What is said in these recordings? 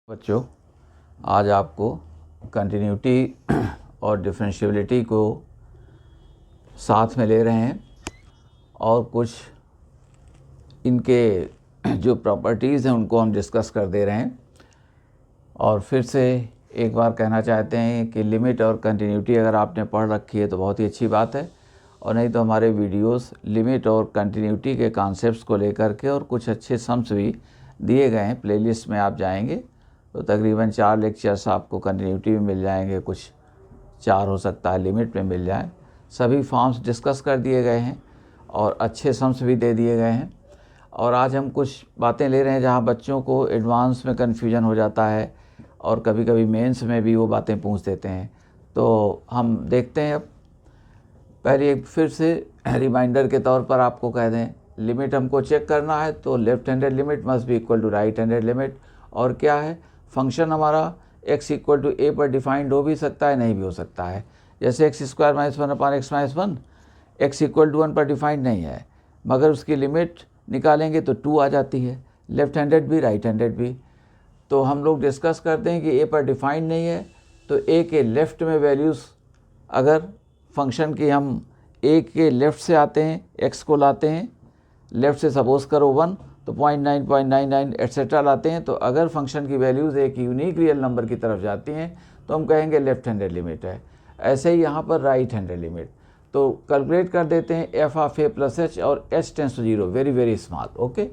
बच्चों, आज आपको कंटिन्यूटी और डिफरेंशियबिलिटी को साथ में ले रहे हैं और कुछ इनके जो प्रॉपर्टीज़ हैं उनको हम डिस्कस कर दे रहे हैं। और फिर से एक बार कहना चाहते हैं कि लिमिट और कंटिन्यूटी अगर आपने पढ़ रखी है तो बहुत ही अच्छी बात है, और नहीं तो हमारे वीडियोस लिमिट और कंटिन्यूटी के कॉन्सेप्ट्स को लेकर के और कुछ अच्छे सम्स भी दिए गए हैं। प्लेलिस्ट में आप जाएंगे तो तकरीबन 4 लेक्चर्स आपको कंटिन्यूटी में मिल जाएंगे, कुछ 4 हो सकता है लिमिट में मिल जाए। सभी फॉर्म्स डिस्कस कर दिए गए हैं और अच्छे सम्स भी दे दिए गए हैं। और आज हम कुछ बातें ले रहे हैं जहां बच्चों को एडवांस में कन्फ्यूजन हो जाता है और कभी कभी मेंस में भी वो बातें पूछ देते हैं। तो हम देखते हैं। अब पहले एक फिर से रिमाइंडर के तौर पर आपको कह दें, लिमिट हमको चेक करना है तो left handed limit must be equal to right handed limit. और क्या है, फंक्शन हमारा x इक्वल टू a पर डिफाइंड हो भी सकता है, नहीं भी हो सकता है। जैसे X square minus one upon X minus one X equal to 1 पर डिफाइंड नहीं है, मगर उसकी लिमिट निकालेंगे तो 2 आ जाती है, लेफ्ट हैंडेड भी राइट हैंडेड भी। तो हम लोग डिस्कस करते हैं कि a पर डिफाइंड नहीं है तो a के लेफ़्ट में वैल्यूज़, अगर फंक्शन की हम a के लेफ़्ट से आते हैं, x को लाते हैं, लेफ़्ट से सपोज करो 1 तो 0.9 0.99 एट्सेट्रा लाते हैं, तो अगर फंक्शन की वैल्यूज़ एक यूनिक रियल नंबर की तरफ जाती हैं तो हम कहेंगे लेफ्ट हैंडेड लिमिट है। ऐसे ही यहाँ पर राइट हैंडेड लिमिट। तो कैलकुलेट कर देते हैं F of A plus H और H tends to 0, very very small. Okay,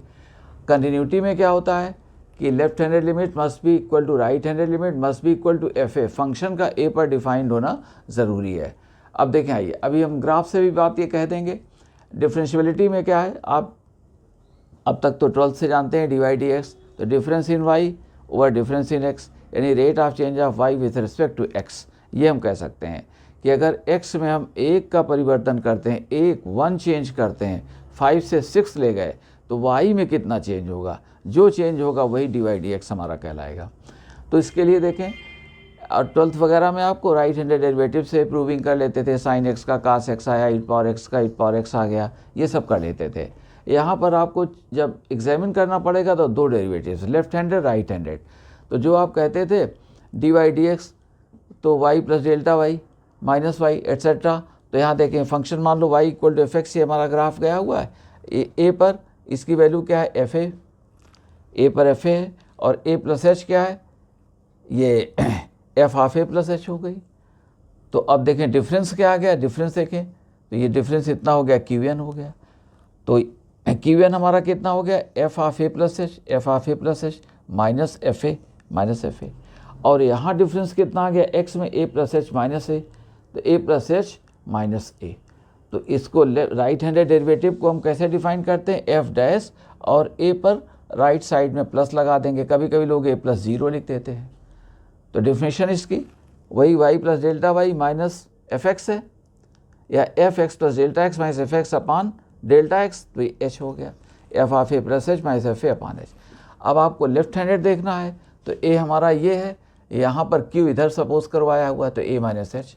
continuity में क्या होता है कि left handed limit must be equal to right handed limit must be equal to F A, function का ए पर defined होना ज़रूरी है। अब देखें, आइए अभी हम ग्राफ से भी बात ये कह देंगे। डिफरेंशियबिलिटी में क्या है, आप अब तक तो 12th से जानते हैं, डी वाई डी एक्स, तो difference in Y over difference in X, यानी rate of change of Y with respect to X. ये हम कह सकते हैं कि अगर x में हम 1 का परिवर्तन करते हैं, 1 चेंज करते हैं, 5 से 6 ले गए, तो y में कितना चेंज होगा, जो चेंज होगा वही डी वाई डी एक्स हमारा कहलाएगा। तो इसके लिए देखें, और 12th वगैरह में आपको राइट हैंडेड डेरिवेटिव से प्रूविंग कर लेते थे, साइन एक्स का कास एक्स आया, ईट पावर एक्स का ईट पावर एक्स आ गया, ये सब कर लेते थे। यहाँ पर आपको जब एग्जामिन करना पड़ेगा तो 2 derivatives, left handed right handed. तो जो आप कहते थे डी वाई डी एक्स तो Y plus delta Y minus Y etcetera, तो यहाँ देखें फंक्शन मान लो Y equal to F X, ये हमारा ग्राफ गया हुआ है। ए पर इसकी वैल्यू क्या है, एफ ए पर एफ है, और ए प्लस एच क्या है, ये F of A plus H हो गई। तो अब देखें डिफरेंस क्या आ गया, डिफरेंस देखें तो ये डिफरेंस इतना हो गया, क्यू एन हो गया। तो क्यू एन हमारा कितना हो गया, F of A plus H, F of A plus H minus F A minus F ए। और यहाँ डिफरेंस कितना आ गया, एक्स में ए प्लस एच माइनस ए, तो ए प्लस एच माइनस ए। तो इसको राइट हैंडेड डेरिवेटिव को हम कैसे डिफाइन करते हैं, एफ डैश और ए पर राइट साइड में प्लस लगा देंगे। कभी कभी लोग ए प्लस 0 लिख देते हैं। तो डिफिनेशन इसकी वही Y plus delta Y minus F X है, या F X plus delta X minus F X upon delta X, तो ये एच हो गया, F of A plus H minus F A upon H. अब आपको लेफ्ट हैंडेड देखना है तो ए हमारा ये है, यहाँ पर क्यू इधर सपोज करवाया हुआ है तो ए माइनस एच।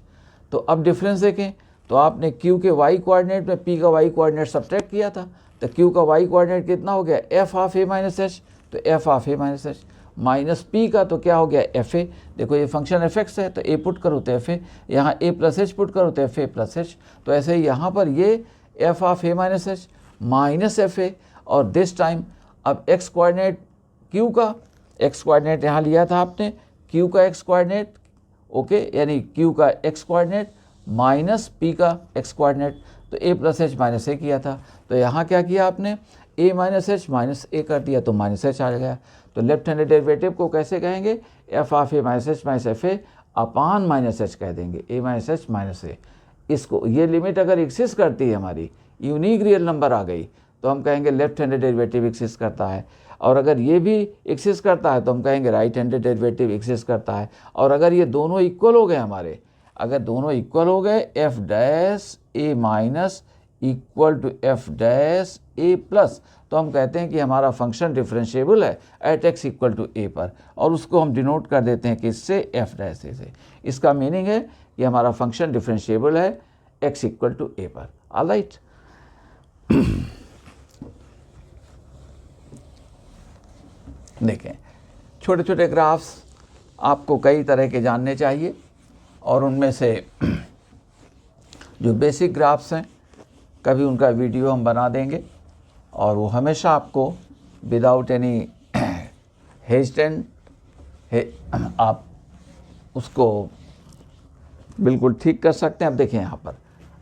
तो अब डिफरेंस देखें तो आपने क्यू के वाई कोऑर्डिनेट में पी का वाई कोऑर्डिनेट सब्ट्रैक्ट किया था, तो क्यू का वाई कोऑर्डिनेट कितना हो गया, F of A minus H, तो F of A minus H minus P का तो क्या हो गया, एफ ए। देखो ये फंक्शन एफ एक्स है तो ए पुट करो तो एफ ए, यहाँ ए प्लस एच पुट करो तो एफ ए प्लस एच। तो ऐसे ही यहाँ पर ये F of A minus H minus F ए, और दिस टाइम अब एक्स कोऑर्डिनेट क्यू का, एक्स कोऑर्डिनेट यहाँ लिया था आपने, क्यू का एक्स कोऑर्डिनेट, ओके, यानी क्यू का एक्स कोऑर्डिनेट माइनस पी का एक्स कोऑर्डिनेट, तो ए प्लस एच माइनस ए किया था। तो यहाँ क्या किया आपने, ए माइनस एच माइनस ए कर दिया तो माइनस एच आ गया। तो लेफ्ट हैंडेड डेरिवेटिव को कैसे कहेंगे, F of A minus F A upon minus H कह देंगे, ए माइनस एच माइनस ए। इसको ये लिमिट अगर एक्सिस्ट करती है, हमारी यूनिक रियल नंबर आ गई, तो हम कहेंगे लेफ्ट हैंडेड डेरिवेटिव एक्सिस्ट करता है। और अगर ये भी एक्सिस्ट करता है तो हम कहेंगे राइट हैंडेड डेरिवेटिव एक्सिस्ट करता है। और अगर ये दोनों इक्वल हो गए हमारे, अगर दोनों इक्वल हो गए, F dash A minus equal to F dash A plus, तो हम कहते हैं कि हमारा फंक्शन डिफरेंशिएबल है at x equal to A पर, और उसको हम डिनोट कर देते हैं किससे, एफ डैश ए से। इसका मीनिंग है कि हमारा फंक्शन डिफरेंशिएबल है एक्स इक्वल टू ए पर। ऑलराइट, देखें छोटे छोटे ग्राफ्स आपको कई तरह के जानने चाहिए, और उनमें से जो बेसिक ग्राफ्स हैं कभी उनका वीडियो हम बना देंगे, और वो हमेशा आपको विदाउट एनी हेजिटेंट आप उसको बिल्कुल ठीक कर सकते हैं। अब देखें यहाँ पर,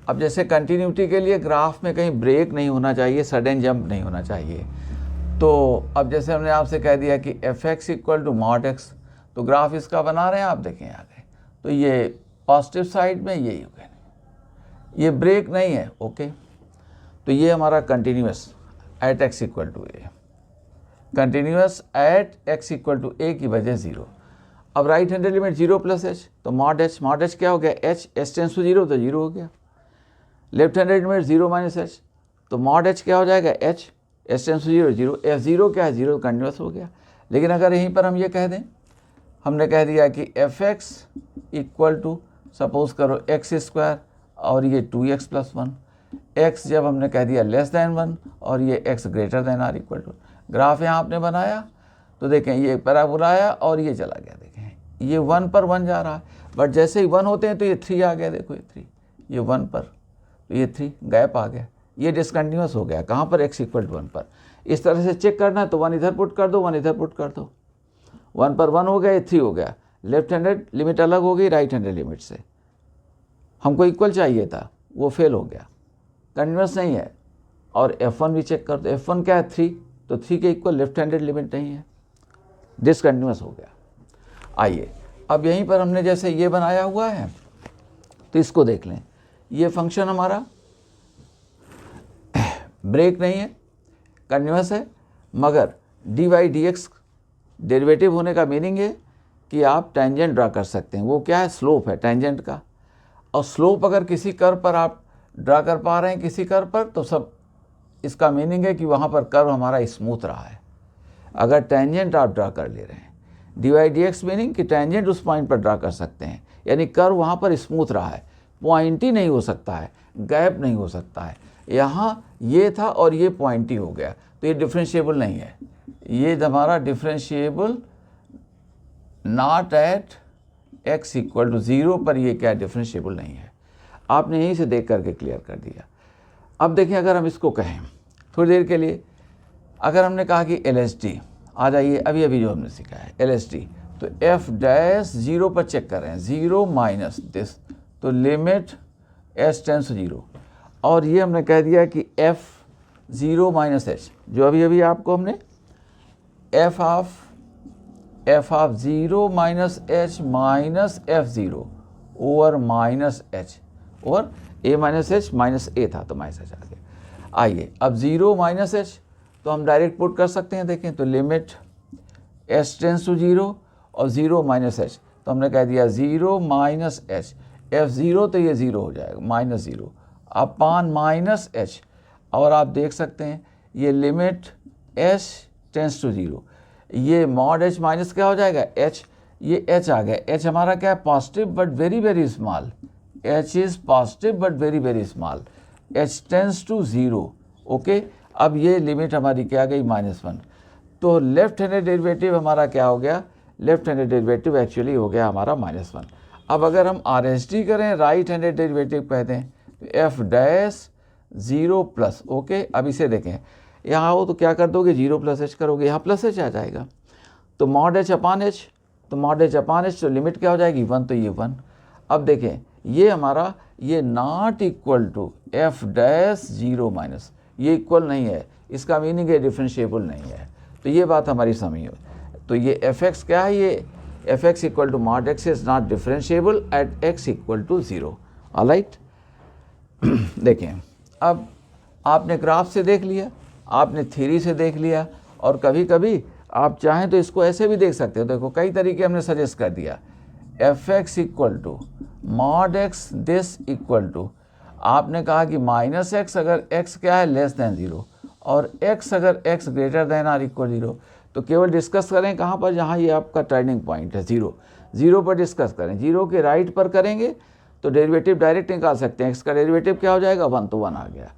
अब जैसे कंटिन्यूटी के लिए ग्राफ में कहीं ब्रेक नहीं होना चाहिए, सडन जंप नहीं होना चाहिए। तो अब जैसे हमने आपसे कह दिया कि fx equal to mod X, तो ग्राफ इसका बना रहे हैं आप, देखें आगे, तो ये पॉजिटिव साइड में यही हो गया, ये ब्रेक नहीं है। ओके, तो ये हमारा continuous at x equal to A, continuous at x equal to A की वजह 0। अब right handed limit 0 plus H, तो मॉड एच क्या हो गया, एच एच टेंस टू 0 तो 0 हो गया। Left handed limit 0 minus H, तो मॉड एच क्या हो जाएगा, H H tends to 0 0, F 0 क्या है, 0 कंटिन्यूस हो गया। लेकिन अगर यहीं पर हम ये कह दें, हमने कह दिया कि F x equal to suppose करो एक्स स्क्वायर और ये 2x प्लस 1, एक्स जब हमने कह दिया लेस दैन 1 और ये X greater than or equal to, graph यहाँ आपने बनाया तो देखें ये पैराबोला आया और ये चला गया, देखें ये 1 पर 1 जा रहा है, बट जैसे ही 1 होते हैं तो ये 3 आ गया, देखो ये 3, ये 1 पर तो ये 3 गैप आ गया, ये डिसकंटिन्यूस हो गया। कहाँ पर, x इक्वल टू 1 पर। इस तरह से चेक करना है तो 1 इधर पुट कर दो, 1 इधर पुट कर दो, 1 पर 1 हो गया, ये 3 हो गया। लेफ्ट हैंडेड लिमिट अलग हो गई राइट हैंडेड लिमिट से, हमको इक्वल चाहिए था, वो फेल हो गया, कंटिन्यूस नहीं है। और f1 भी चेक कर दो, f1 क्या है 3, तो 3 के इक्वल लेफ्ट हैंडेड लिमिट नहीं है, डिसकंटिन्यूस हो गया। आइए अब यहीं पर हमने जैसे ये बनाया हुआ है तो इसको देख लें, ये फंक्शन हमारा ब्रेक नहीं है, कंटिन्यूस है, मगर D Y D X derivative होने का मीनिंग है कि आप टेंजेंट ड्रा कर सकते हैं। वो क्या है, स्लोप है टेंजेंट का, और स्लोप अगर किसी कर्व पर आप ड्रा कर पा रहे हैं किसी कर्व पर, तो सब इसका मीनिंग है कि वहाँ पर कर्व हमारा स्मूथ रहा है। अगर टेंजेंट आप ड्रा कर ले रहे हैं, D Y D X meaning कि टेंजेंट उस पॉइंट पर ड्रा कर सकते हैं, यानी कर्व वहाँ पर स्मूथ रहा है, पॉइंटी नहीं हो सकता है, गैप नहीं हो सकता है। यहाँ ये था और ये पॉइंटी हो गया, तो ये डिफरेंशिएबल नहीं है, ये हमारा differentiable not at x equal to 0 पर, ये क्या डिफरेंशिएबल नहीं है। आपने यहीं से देख करके क्लियर कर दिया। अब देखिए अगर हम इसको कहें थोड़ी देर के लिए, अगर हमने कहा कि LHD आ जाइए, अभी अभी जो हमने सीखा है LHD, तो f डैश 0 पर चेक कर रहे हैं, 0 माइनस दिस, तो लिमिट h टेंस 0, और ये हमने कह दिया कि f 0 माइनस h, जो अभी अभी आपको हमने f of 0 minus h minus f0 over minus h, और a minus h minus a था तो माइनस h आ गया। आइए अब 0 माइनस h तो हम डायरेक्ट पुट कर सकते हैं, देखें तो लिमिट h टेंस टू 0 और 0 माइनस h, तो हमने कह दिया 0 माइनस h, f0 तो ये 0 हो जाएगा माइनस 0 अपान माइनस h, और आप देख सकते हैं ये लिमिट h टेंस टू 0, ये मॉड h माइनस क्या हो जाएगा h, ये h आ गया, h हमारा क्या है positive but very very small, h is positive but very very small, h tends to 0। Okay, अब ये लिमिट हमारी क्या गई -1, तो लेफ्ट हैंडेड डेरिवेटिव हमारा क्या हो गया, लेफ्ट हैंडेड डेरिवेटिव एक्चुअली हो गया हमारा -1। अब अगर हम RHD करें, राइट हैंडेड डेरिवेटिव कहते हैं, तो f डैश 0 प्लस, ओके अब इसे देखें, यहाँ हो तो क्या कर दोगे 0 प्लस h करोगे, यहाँ प्लस h आ जाएगा, तो मॉड h अपान h, तो मॉड h अपान h, तो लिमिट क्या हो जाएगी 1, तो ये 1। अब देखें ये हमारा ये not equal to f dash 0 minus, ये इक्वल नहीं है, इसका मीनिंग है डिफरेंशिएबल नहीं है, तो ये बात हमारी समझिए। तो ये fx क्या है, ये fx equal to mod x is not differentiable at x equal to 0। Alright, देखें अब आपने ग्राफ से देख लिया, आपने थ्योरी से देख लिया, और कभी कभी आप चाहें तो इसको ऐसे भी देख सकते हो। देखो कई तरीके हमने सजेस्ट कर दिया, fx equal to mod x this equal to, आपने कहा कि माइनस x अगर x क्या है लेस दैन 0 और x अगर x greater than or equal 0, तो केवल डिस्कस करें कहाँ पर, जहाँ ये आपका टर्निंग पॉइंट है 0 पर डिस्कस करें। 0 के राइट पर करेंगे तो डेरिवेटिव डायरेक्ट निकाल सकते हैं, x का डेरिवेटिव क्या हो जाएगा 1, तो 1 आ गया।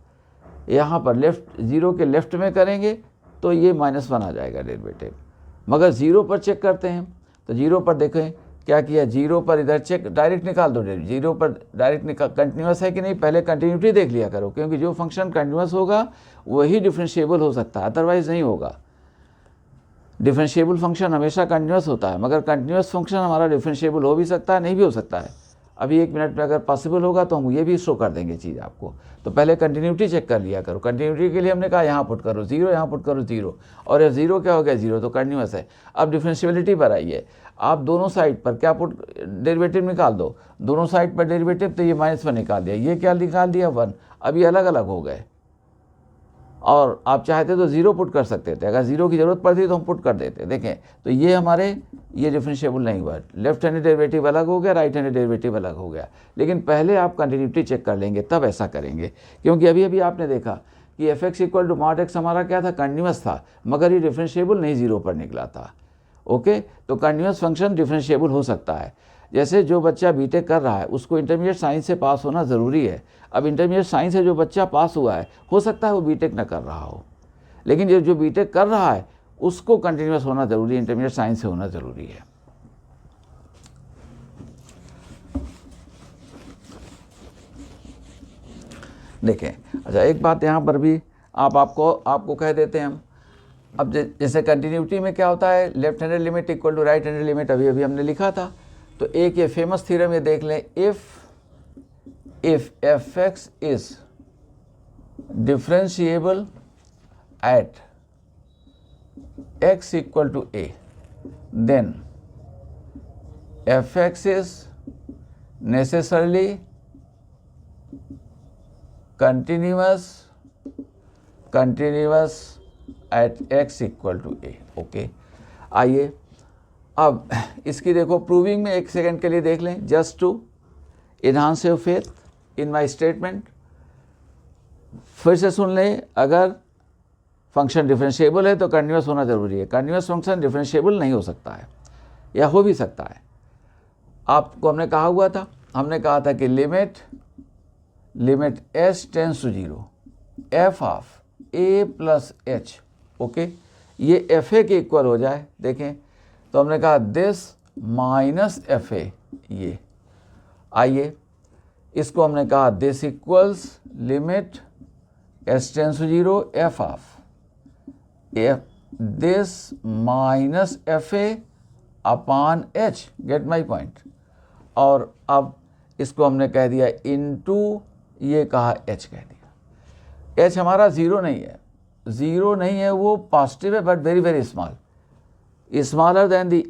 यहाँ पर लेफ्ट 0 के लेफ्ट में करेंगे तो ये -1 आ जाएगा डेरिवेटिव, मगर ज़ीरो पर चेक करते हैं तो ज़ीरो पर देखें क्या किया, ज़ीरो पर इधर चेक डायरेक्ट निकाल दो, ज़ीरो पर डायरेक्ट निकाल, कंटिन्यूस है कि नहीं पहले कंटिन्यूटी देख लिया करो, क्योंकि जो फंक्शन कंटिन्यूस होगा वही डिफरेंशिएबल हो सकता है, अदरवाइज़ नहीं होगा। डिफरेंशिएबल फंक्शन हमेशा कंटिन्यूस होता है, मगर कंटिन्यूस फंक्शन हमारा डिफरेंशिएबल हो भी सकता है, नहीं भी हो सकता है। अभी 1 मिनट में अगर पॉसिबल होगा तो हम ये भी शो कर देंगे चीज़ आपको। तो पहले कंटिन्यूटी चेक कर लिया करो। कंटिन्यूटी के लिए हमने कहा यहाँ पुट करो 0, यहाँ पुट करो 0, और ये 0 क्या हो गया 0, तो कंटिन्यूस है। अब डिफरेंशिएबिलिटी पर आइए, आप दोनों साइड पर क्या पुट डेरिवेटिव निकाल दो, दोनों साइड पर डेरिवेटिव, तो ये -1 निकाल दिया, ये क्या निकाल दिया 1। अब ये अलग अलग हो गए, और आप चाहते तो 0 पुट कर सकते थे, अगर 0 की ज़रूरत पड़ती तो हम पुट कर देते। देखें तो ये हमारे ये डिफरेंशिएबल नहीं हुआ, लेफ्ट हैंडेड डेरिवेटिव अलग हो गया, राइट हैंडेड डेरिवेटिव अलग हो गया। लेकिन पहले आप कंटिन्यूटी चेक कर लेंगे तब ऐसा करेंगे, क्योंकि अभी अभी आपने देखा कि f(x) = mod x हमारा क्या था, कंटिन्यूस था, मगर ये डिफरेंशिएबल नहीं 0 पर निकला था। ओके, तो कंटिन्यूस फंक्शन डिफरेंशिएबल हो सकता है। जैसे जो बच्चा बीटेक कर रहा है उसको इंटरमीडिएट साइंस से पास होना ज़रूरी है। अब इंटरमीडिएट साइंस से जो बच्चा पास हुआ है, हो सकता है वो बीटेक न कर रहा हो, लेकिन जो बीटेक कर रहा है उसको कंटिन्यूस होना ज़रूरी है, इंटरमीडिएट साइंस से होना ज़रूरी है। देखें, अच्छा एक बात यहाँ पर भी आपको कह देते हैं हम। अब जैसे कंटिन्यूटी में क्या होता है, left handed limit equal to right handed limit, अभी अभी हमने लिखा था। तो एक ये फेमस थ्योरम ये देख लें, if f(x) is differentiable at x = a, then f(x) is necessarily continuous at x = a। Okay, आइए अब इसकी देखो प्रूविंग में 1 सेकेंड के लिए देख लें, just to enhance your faith in my statement. फिर से सुन लें, अगर फंक्शन डिफरेंशिएबल है तो कंटिन्यूस होना ज़रूरी है। कंटिन्यूस फंक्शन डिफरेंशिएबल नहीं हो सकता है, या हो भी सकता है। आपको हमने कहा हुआ था, हमने कहा था कि limit s tends to 0 f(a + h), okay, ये fa के इक्वल हो जाए। देखें तो हमने कहा दिस -fa, ये आइए इसको हमने कहा this equals limit s tends to 0 f(f) this -fa upon h, get my point. और अब इसको हमने कह दिया इनटू, ये कहा h कह दिया। h हमारा 0 नहीं है, 0 नहीं है, वो पॉजिटिव है, but very very small, smaller than the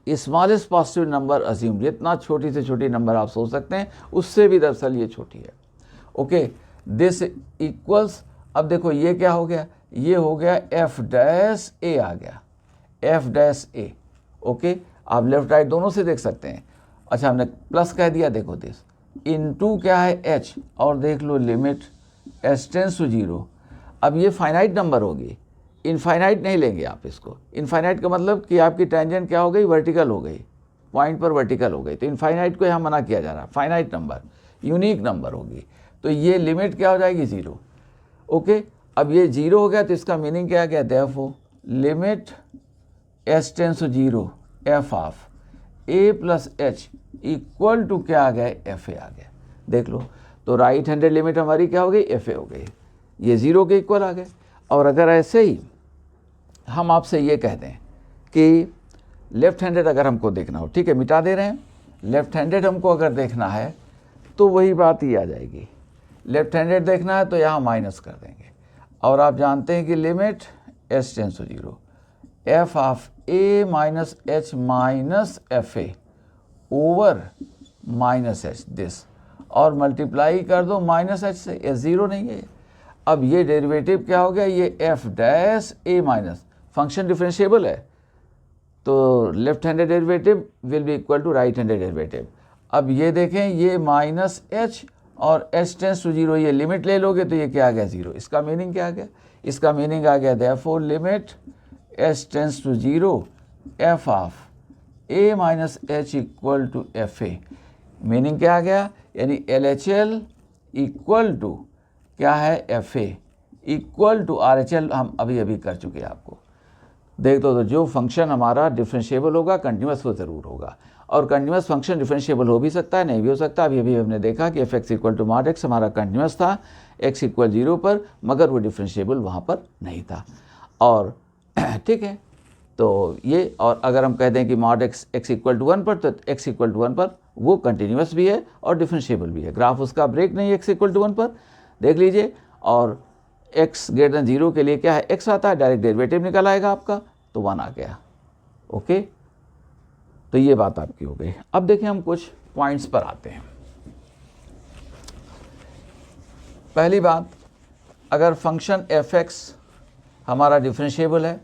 smallest positive number assume. जितना छोटी से छोटी नंबर आप सोच सकते हैं उससे भी दरअसल ये छोटी है। ओके, दिस इक्वल्स, अब देखो ये क्या हो गया, ये हो गया f' आ गया, f'। ओके, आप लेफ्ट राइट दोनों से देख सकते हैं। अच्छा, हमने प्लस कह दिया, देखो दिस इनटू क्या है h, और देख लो लिमिट s टेंड्स टू 0। अब ये फाइनाइट नंबर होगी, इनफाइनाइट नहीं लेंगे आप इसको। इनफाइनाइट का मतलब कि आपकी टेंजेंट क्या हो गई, वर्टिकल हो गई, पॉइंट पर वर्टिकल हो गई। तो इनफाइनाइट को यहाँ मना किया जा रहा है, फाइनाइट नंबर, यूनिक नंबर होगी। तो ये लिमिट क्या हो जाएगी 0। ओके, अब ये 0 हो गया तो इसका मीनिंग क्या गया, therefore limit s tends to 0 f(a + h) equal to क्या आ गया, fa आ गया। देख लो, तो राइट हैंडेड लिमिट हमारी क्या हो गई, fa हो गई, ये 0 के इक्वल आ गए। और अगर ऐसे ही हम आपसे ये कह दें कि लेफ्ट हैंडेड अगर हमको देखना हो, ठीक है, मिटा दे रहे हैं, लेफ्ट हैंडेड हमको अगर देखना है तो वही बात ही आ जाएगी। लेफ्ट हैंडेड देखना है तो यहाँ माइनस कर देंगे, और आप जानते हैं कि limit s tends to 0 f(a - h - fa) over -h this, और मल्टीप्लाई कर दो -h से, ये 0 नहीं है। अब ये डेरिवेटिव क्या हो गया, ये f'(a-), फंक्शन डिफरेंशिएबल है, तो left handed derivative will be equal to right handed derivative. अब ये देखें, ये -h और h टेंड्स टू 0, ये लिमिट ले लोगे तो ये क्या आ गया, 0। इसका मीनिंग क्या आ गया, इसका मीनिंग आ गया therefore limit s tends to 0 f(a - h) equal to fa। Meaning क्या आ गया, यानी LHL इक्वल टू क्या है, fa इक्वल टू RHL हम अभी अभी कर चुके हैं आपको। देख दो, तो जो फंक्शन हमारा डिफरेंशिएबल होगा कंटिन्यूस वो ज़रूर होगा, और कंटिन्यूस फंक्शन डिफरेंशिएबल हो भी सकता है, नहीं भी हो सकता। अभी हमने देखा कि F x equal to mod X हमारा कंटिन्यूस था एक्स इक्वल 0 पर, मगर वो डिफरेंशिएबल वहाँ पर नहीं था। और ठीक है, तो ये, और अगर हम कह दें कि मॉड एक्स इक्वल टू 1 पर, तो एक्स इक्वल टू 1 पर वो कंटिन्यूस भी है और डिफरेंशिएबल भी है। ग्राफ उसका ब्रेक नहीं है एक्स इक्वल टू 1 पर, देख लीजिए। और एक्स ग्रेटर देन 0 के लिए क्या है, एक्स आता है, डायरेक्ट डेरिवेटिव निकल आएगा आपका, तो 1 आ गया। ओके, तो ये बात आपकी हो गई। अब देखिए हम कुछ पॉइंट्स पर आते हैं। पहली बात, अगर फंक्शन एफ एक्स हमारा डिफरेंशिएबल है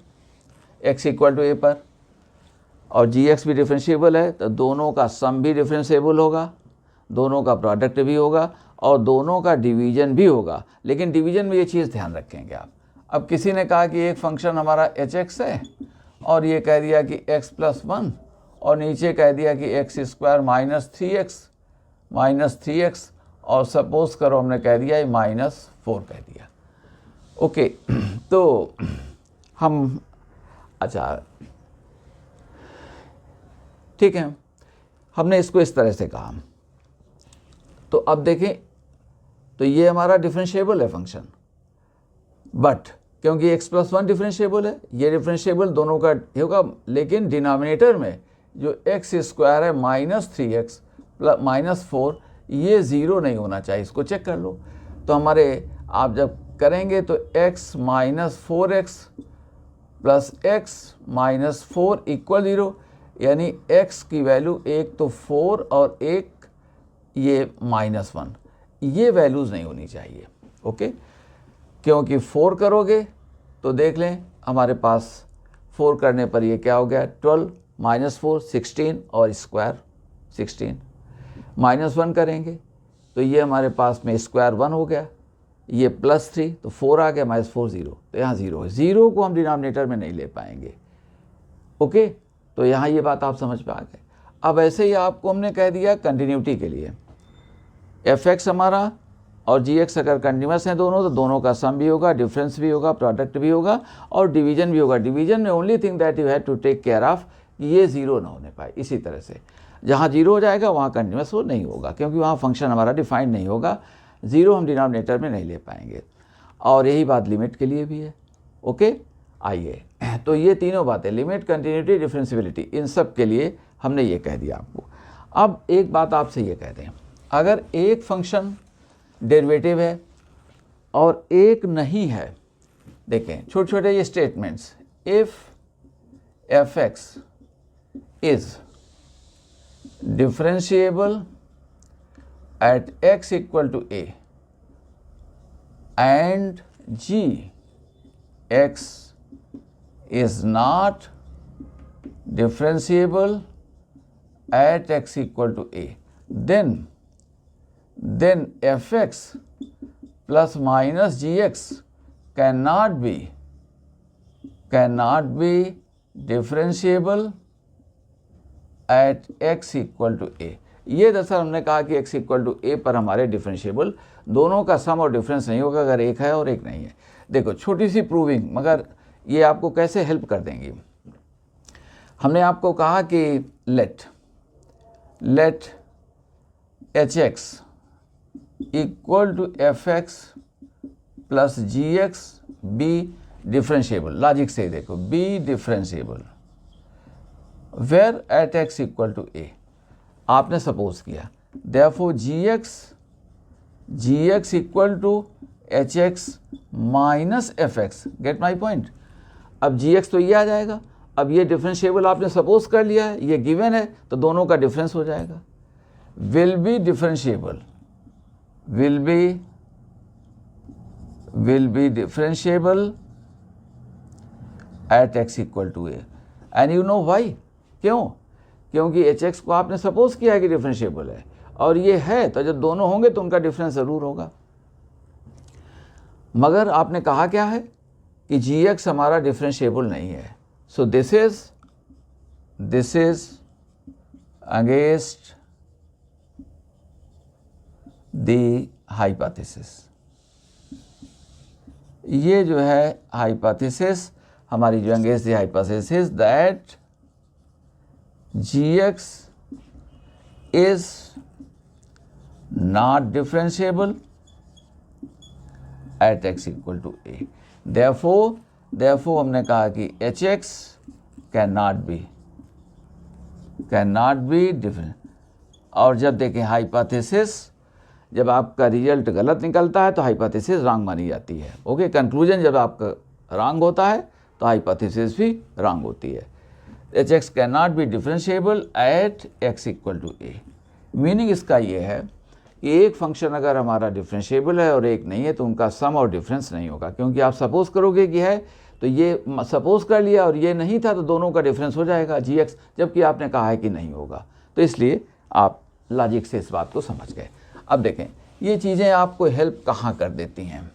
एक्स इक्वल टू ए पर, और जी एक्स भी डिफरेंशिएबल है, तो दोनों का सम भी डिफरेंशिएबल होगा, दोनों का प्रोडक्ट भी होगा, और दोनों का डिवीजन भी होगा। लेकिन डिवीजन में ये चीज़ ध्यान रखेंगे आप। अब किसी ने कहा कि एक फंक्शन हमारा एच एक्स है, और ये कह दिया कि एक्स प्लस 1, और नीचे कह दिया कि x square minus three x, और सपोज करो हमने कह दिया ये -4 कह दिया। ओके, तो हम, अच्छा ठीक है, हमने इसको इस तरह से कहा। तो अब देखें, तो ये हमारा डिफरेंशिएबल है फंक्शन, बट क्योंकि x प्लस 1 डिफरेंशिएबल है, ये डिफरेंशिएबल दोनों का होगा, लेकिन डिनोमिनेटर में जो एक्स स्क्वायर है -3x प्लस -4, ये 0 नहीं होना चाहिए, इसको चेक कर लो। तो हमारे आप जब करेंगे तो x -4x plus x -4 equal 0, यानी x की वैल्यू एक तो 4 और एक ये -1, ये वैल्यूज़ नहीं होनी चाहिए। ओके, क्योंकि 4 करोगे तो देख लें हमारे पास 4 करने पर ये क्या हो गया, 12 -4 16, और स्क्वायर 16, -1 करेंगे तो ये हमारे पास में स्क्वायर 1 हो गया, ये +3 तो 4 आ गया, -4 0, तो यहाँ 0 है। 0 को हम डिनोमिनेटर में नहीं ले पाएंगे। ओके, तो यहाँ ये बात आप समझ में आ गए। अब ऐसे ही आपको हमने कह दिया कंटिन्यूटी के लिए, एफ एक्स हमारा और जी एक्स अगर कंटिन्यूस हैं दोनों, तो दोनों का सम भी होगा, डिफरेंस भी होगा, प्रोडक्ट भी होगा, और डिवीजन भी होगा। डिवीजन में only thing that you have to take care of कि ये 0 ना होने पाए। इसी तरह से जहाँ 0 हो जाएगा वहाँ कंटिन्यूस हो नहीं होगा, क्योंकि वहाँ फंक्शन हमारा डिफाइंड नहीं होगा, 0 हम डिनोमिनेटर में नहीं ले पाएंगे। और यही बात लिमिट के लिए भी है। ओके, आइए, तो ये तीनों बातें, लिमिट, कंटिन्यूटी, डिफरेंशिएबिलिटी, इन सब के लिए हमने ये कह दिया आपको। अब एक बात आपसे ये कह दें, अगर एक फंक्शन डेरिवेटिव है और एक नहीं है, देखें छोटे छोटे ये statements, if f x is differentiable at x equal to a and g x is not differentiable at x equal to a, then fx plus minus gx cannot be differentiable at x equal to a। ये दरअसल हमने कहा कि x equal to a पर हमारे differentiable दोनों का सम और डिफरेंस नहीं होगा अगर एक है और एक नहीं है। देखो छोटी सी प्रूविंग, मगर ये आपको कैसे हेल्प कर देंगी। हमने आपको कहा कि let H X equal to F X plus G X be differentiable. Logic से देखो, be differentiable where at x equal to A. आपने सपोज किया therefore G X equal to H X minus F X. Get my point. अब G x तो ये आ जाएगा, अब ये डिफरेंशिएबल आपने सपोज कर लिया है, ये गिवन है, तो दोनों का डिफरेंस हो जाएगा। Will be differentiable at x equal to a, and you know why. क्यों? क्योंकि एच एक्स को आपने सपोज किया है कि डिफरेंशिएबल है, और ये है, तो जब दोनों होंगे तो उनका डिफरेंस ज़रूर होगा। मगर आपने कहा क्या है कि जी एक्स हमारा डिफरेंशिएबल नहीं है। So this is against the hypothesis। ये जो है हाइपोथेसिस हमारी जो अंगेज थी hypothesis that gx is not differentiable at x equal to a. Therefore हमने कहा कि hx cannot be different. और जब देखें हाइपोथेसिस, जब आपका रिजल्ट गलत निकलता है तो हाइपोथेसिस रॉन्ग मानी जाती है। ओके, कंक्लूजन जब आपका रॉन्ग होता है तो हाइपोथेसिस भी रॉन्ग होती है। hx cannot be differentiable at x equal to a. Meaning इसका ये है कि एक फंक्शन अगर हमारा डिफरेंशिएबल है और एक नहीं है तो उनका सम और डिफरेंस नहीं होगा, क्योंकि आप सपोज करोगे कि है तो ये सपोज कर लिया और ये नहीं था तो दोनों का डिफरेंस हो जाएगा gx, जबकि आपने कहा है कि नहीं होगा। तो इसलिए आप लॉजिक से इस बात को समझ गए। अब देखें ये चीज़ें आपको हेल्प कहाँ कर देती हैं,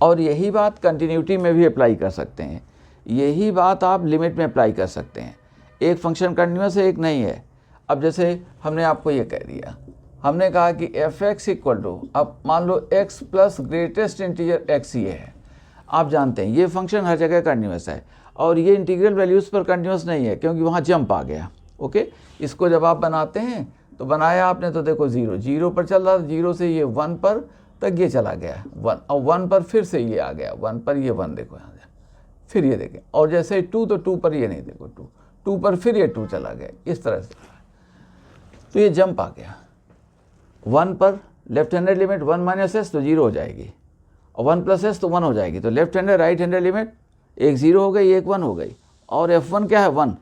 और यही बात कंटिन्यूटी में भी अप्लाई कर सकते हैं, यही बात आप लिमिट में अप्लाई कर सकते हैं। एक फंक्शन कंटिन्यूस है, एक नहीं है। अब जैसे हमने आपको ये कह दिया, हमने कहा कि एफ एक्स इक्वल टू, अब मान लो x plus greatest integer x ये है। आप जानते हैं ये फंक्शन हर जगह कंटिन्यूस है और ये इंटीग्रल वैल्यूज़ पर कंटिन्यूस नहीं है, क्योंकि वहाँ जंप आ गया। ओके, इसको जब आप बनाते हैं तो बनाया आपने तो देखो 0 पर चल रहा था, 0 से ये 1 पर तक ये चला गया 1, और 1 पर फिर से ये आ गया 1 पर, ये 1 देखो यहाँ फिर ये देखें, और जैसे 2 तो 2 पर ये नहीं देखो 2 पर फिर ये 2 चला गया, इस तरह से। तो ये जंप आ गया 1 पर, left handed limit 1 minus S तो 0 हो जाएगी, और 1 प्लस एस तो 1 हो जाएगी। तो left handed right handed limit एक 0 हो गई, एक 1 हो गई, और F1 क्या है 1,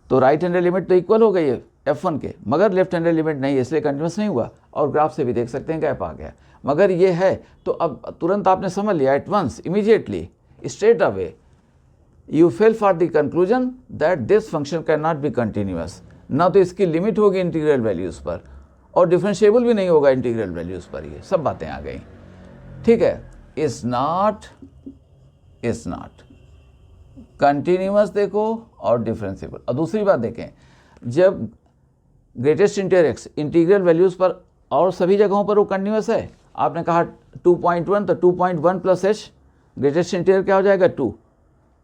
तो राइट हैंडेड लिमिट तो इक्वल हो गई है F1 के, मगर लेफ्ट हैंडेड लिमिट नहीं है, इसलिए कंटिन्यूस नहीं हुआ। और ग्राफ से भी देख सकते हैं गैप आ गया, मगर ये है तो अब तुरंत आपने समझ लिया, at once, immediately, straight away you fell for the conclusion that this function cannot be continuous। ना तो इसकी लिमिट होगी इंटीग्रल वैल्यूज़ पर और डिफरेंशिएबल भी नहीं होगा इंटीग्रल वैल्यूज़ पर, ये सब बातें आ गई। ठीक है, इज नॉट कंटिन्यूअस देखो और डिफरेंशिएबल। और दूसरी बात देखें, जब greatest integer x integral values पर और सभी जगहों पर वो कंटिन्यूअस है, आपने कहा 2.1 तो 2.1 प्लस h ग्रेटेस्ट इंटीजर क्या हो जाएगा 2,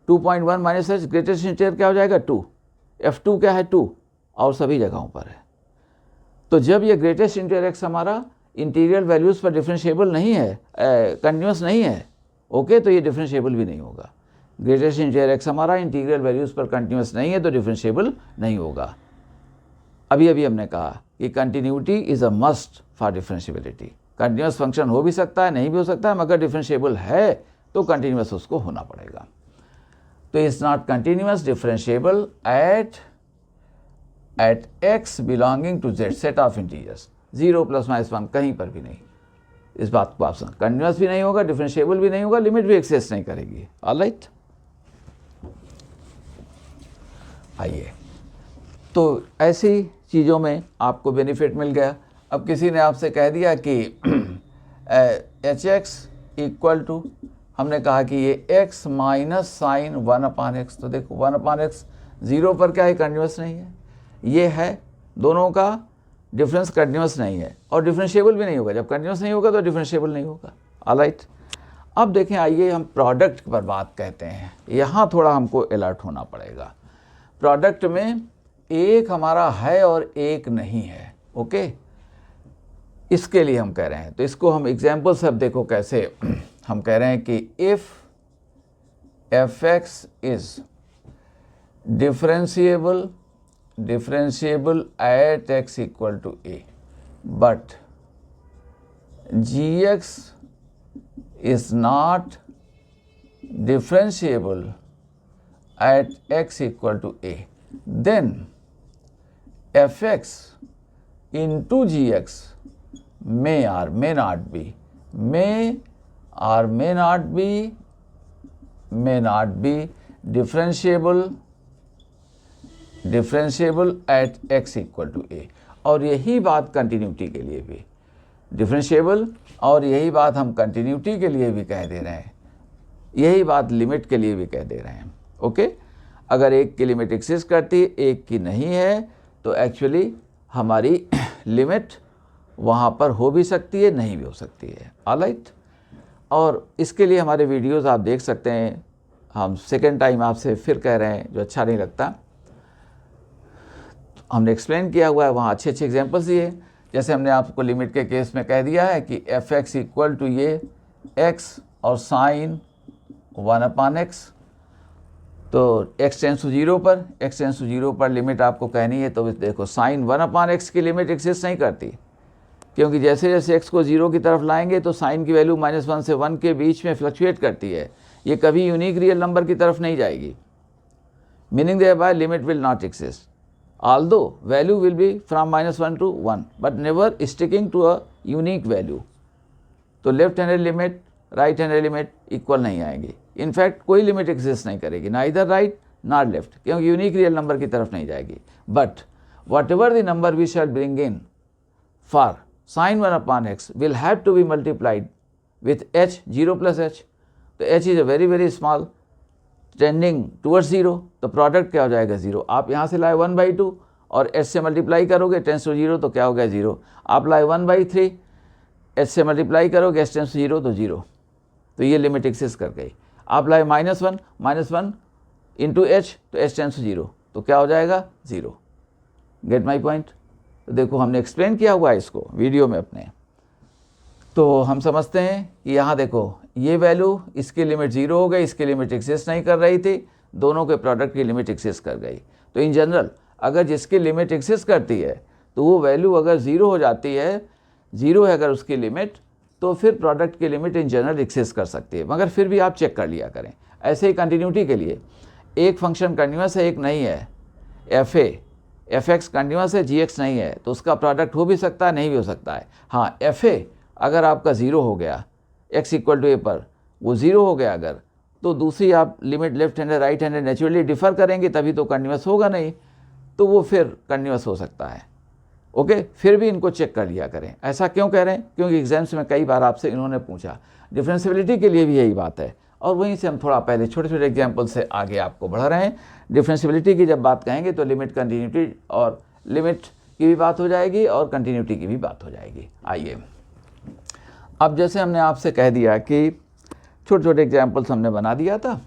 2.1 माइनस h ग्रेटेस्ट इंटीजर क्या हो जाएगा 2, F2 क्या है 2, और सभी जगहों पर है। तो जब ये ग्रेटेस्ट इंटीजर x हमारा इंटीग्रल वैल्यूज़ पर डिफरेंशिएबल नहीं है, कंटिन्यूअस नहीं है, ओके, तो ये डिफरेंशिएबल भी नहीं होगा। ग्रेटेस्ट इंटीजर x हमारा इंटीग्रल वैल्यूज़ पर कंटिन्यूअस नहीं है तो डिफरेंशिएबल नहीं होगा। अभी हमने कहा कि continuity is a must for differentiability. Continuous function हो भी सकता है, नहीं भी हो सकता है, मगर डिफरेंशिएबल है तो कंटिन्यूअस उसको होना पड़ेगा। तो it's not continuous differentiable at x belonging to z set of integers, 0 + -1 कहीं पर भी नहीं। इस बात को आप समझ, कंटिन्यूअस भी नहीं होगा, डिफरेंशिएबल भी नहीं होगा, लिमिट भी एक्सेस नहीं करेगी। ऑलराइट, आइए, तो ऐसी चीज़ों में आपको बेनिफिट मिल गया। अब किसी ने आपसे कह दिया कि hx इक्वल टू, हमने कहा कि ये x माइनस साइन 1/x, तो देखो 1/x 0 पर क्या है, कंटिन्यूअस नहीं है, ये है, दोनों का डिफरेंस कंटिन्यूअस नहीं है और डिफरेंशिएबल भी नहीं होगा। जब कंटिन्यूअस नहीं होगा तो डिफरेंशिएबल नहीं होगा। ऑलराइट, अब देखें, आइए हम प्रोडक्ट पर बात कहते हैं। यहाँ थोड़ा हमको अलर्ट होना पड़ेगा। प्रोडक्ट में एक हमारा है और एक नहीं है। ओके, इसके लिए हम कह रहे हैं, तो इसको हम एग्जाम्पल से अब देखो कैसे हम कह रहे हैं कि if f(x) is differentiable at x equal to a, but gx is not differentiable at x equal to a, then fx into gx may or may not be differentiable at x equal to a। और यही बात continuity के लिए भी differentiable, और यही बात हम कंटिन्यूटी के लिए भी कह दे रहे हैं, यही बात लिमिट के लिए भी कह दे रहे हैं। ओके, अगर एक की लिमिट एक्सिस्ट करती है, एक की नहीं है, तो एक्चुअली हमारी लिमिट वहाँ पर हो भी सकती है, नहीं भी हो सकती है। ऑलराइट, और इसके लिए हमारे वीडियोस आप देख सकते हैं। हम सेकेंड टाइम आपसे फिर कह रहे हैं, जो अच्छा नहीं लगता, हमने एक्सप्लेन किया हुआ है, वहाँ अच्छे अच्छे एग्जांपल्स दिए। जैसे हमने आपको लिमिट के केस में कह दिया है कि एफ एक्स इक्वल टू ये एक्स और साइन 1/x, तो x टेंस टू 0 पर लिमिट आपको कहनी है। तो देखो साइन 1/x की लिमिट एग्जिस्ट नहीं करती, क्योंकि जैसे जैसे x को 0 की तरफ लाएंगे तो साइन की वैल्यू -1 से 1 के बीच में फ्लक्चुएट करती है। ये कभी यूनिक रियल नंबर की तरफ नहीं जाएगी। Meaning thereby limit will not exist, although value will be from -1 to 1, but never sticking to a unique value। तो left handed limit right handed limit equal नहीं आएंगी। इनफैक्ट कोई लिमिट एग्जिस्ट नहीं करेगी, ना इधर राइट ना लेफ्ट, क्योंकि यूनिक रियल नंबर की तरफ नहीं जाएगी। But whatever the number we shall bring in for sine 1/x will have to be multiplied with h 0 + h। तो h is a very very small tending towards 0, तो product क्या हो जाएगा 0। आप यहाँ से लाए 1/2 और h से मल्टीप्लाई करोगे टेंस टू 0, तो क्या हो गया 0। आप लाए 1/3, h से मल्टीप्लाई करोगे h टेंस टू 0 तो 0, तो ये लिमिट एक्सिस्ट कर गई। आप लाए -1 इंटू h, तो h टेंस टू 0, तो क्या हो जाएगा 0। Gate my point. तो देखो हमने एक्सप्लेन किया हुआ है इसको वीडियो में अपने, तो हम समझते हैं कि यहाँ देखो ये वैल्यू, इसकी लिमिट 0 हो गई, इसकी लिमिट एक्सिस्ट नहीं कर रही थी, दोनों के प्रोडक्ट की लिमिट एक्सिस्ट कर गई। तो इन जनरल अगर जिसकी लिमिट एक्सिस्ट करती है तो वो वैल्यू अगर 0 हो जाती है, 0 है अगर उसकी लिमिट, तो फिर प्रोडक्ट की लिमिट इन जनरल एक्सिस्ट कर सकती है। मगर फिर भी आप चेक कर लिया करें। ऐसे ही कंटिन्यूटी के लिए एक फंक्शन कंटिन्यूस है, एक नहीं है। एफ एक्स कंटिन्यूस है, जी एक्स नहीं है, तो उसका प्रोडक्ट हो भी सकता है, नहीं भी हो सकता है। हाँ, एफ ए अगर आपका 0 हो गया, x इक्वल टू ए पर वो 0 हो गया अगर, तो दूसरी आप limit left handed right handed naturally differ करेंगे, तभी तो कंटिन्यूस होगा नहीं, तो वो फिर कंटिन्यूस हो सकता है। ओके, फिर भी इनको चेक कर लिया करें। ऐसा क्यों कह रहे हैं? क्योंकि एग्जाम्स में कई बार आपसे इन्होंने पूछा। डिफरेंशियबिलिटी के लिए भी यही बात है, और वहीं से हम थोड़ा पहले छोटे छोटे एग्जाम्पल से आगे आपको बढ़ा रहे हैं। डिफरेंशियबिलिटी की जब बात कहेंगे तो लिमिट कंटिन्यूटी और लिमिट की भी बात हो जाएगी और कंटिन्यूटी की भी बात हो जाएगी। आइए, अब जैसे हमने आपसे कह दिया कि छोटे छोटे एग्जाम्पल्स हमने बना दिया था।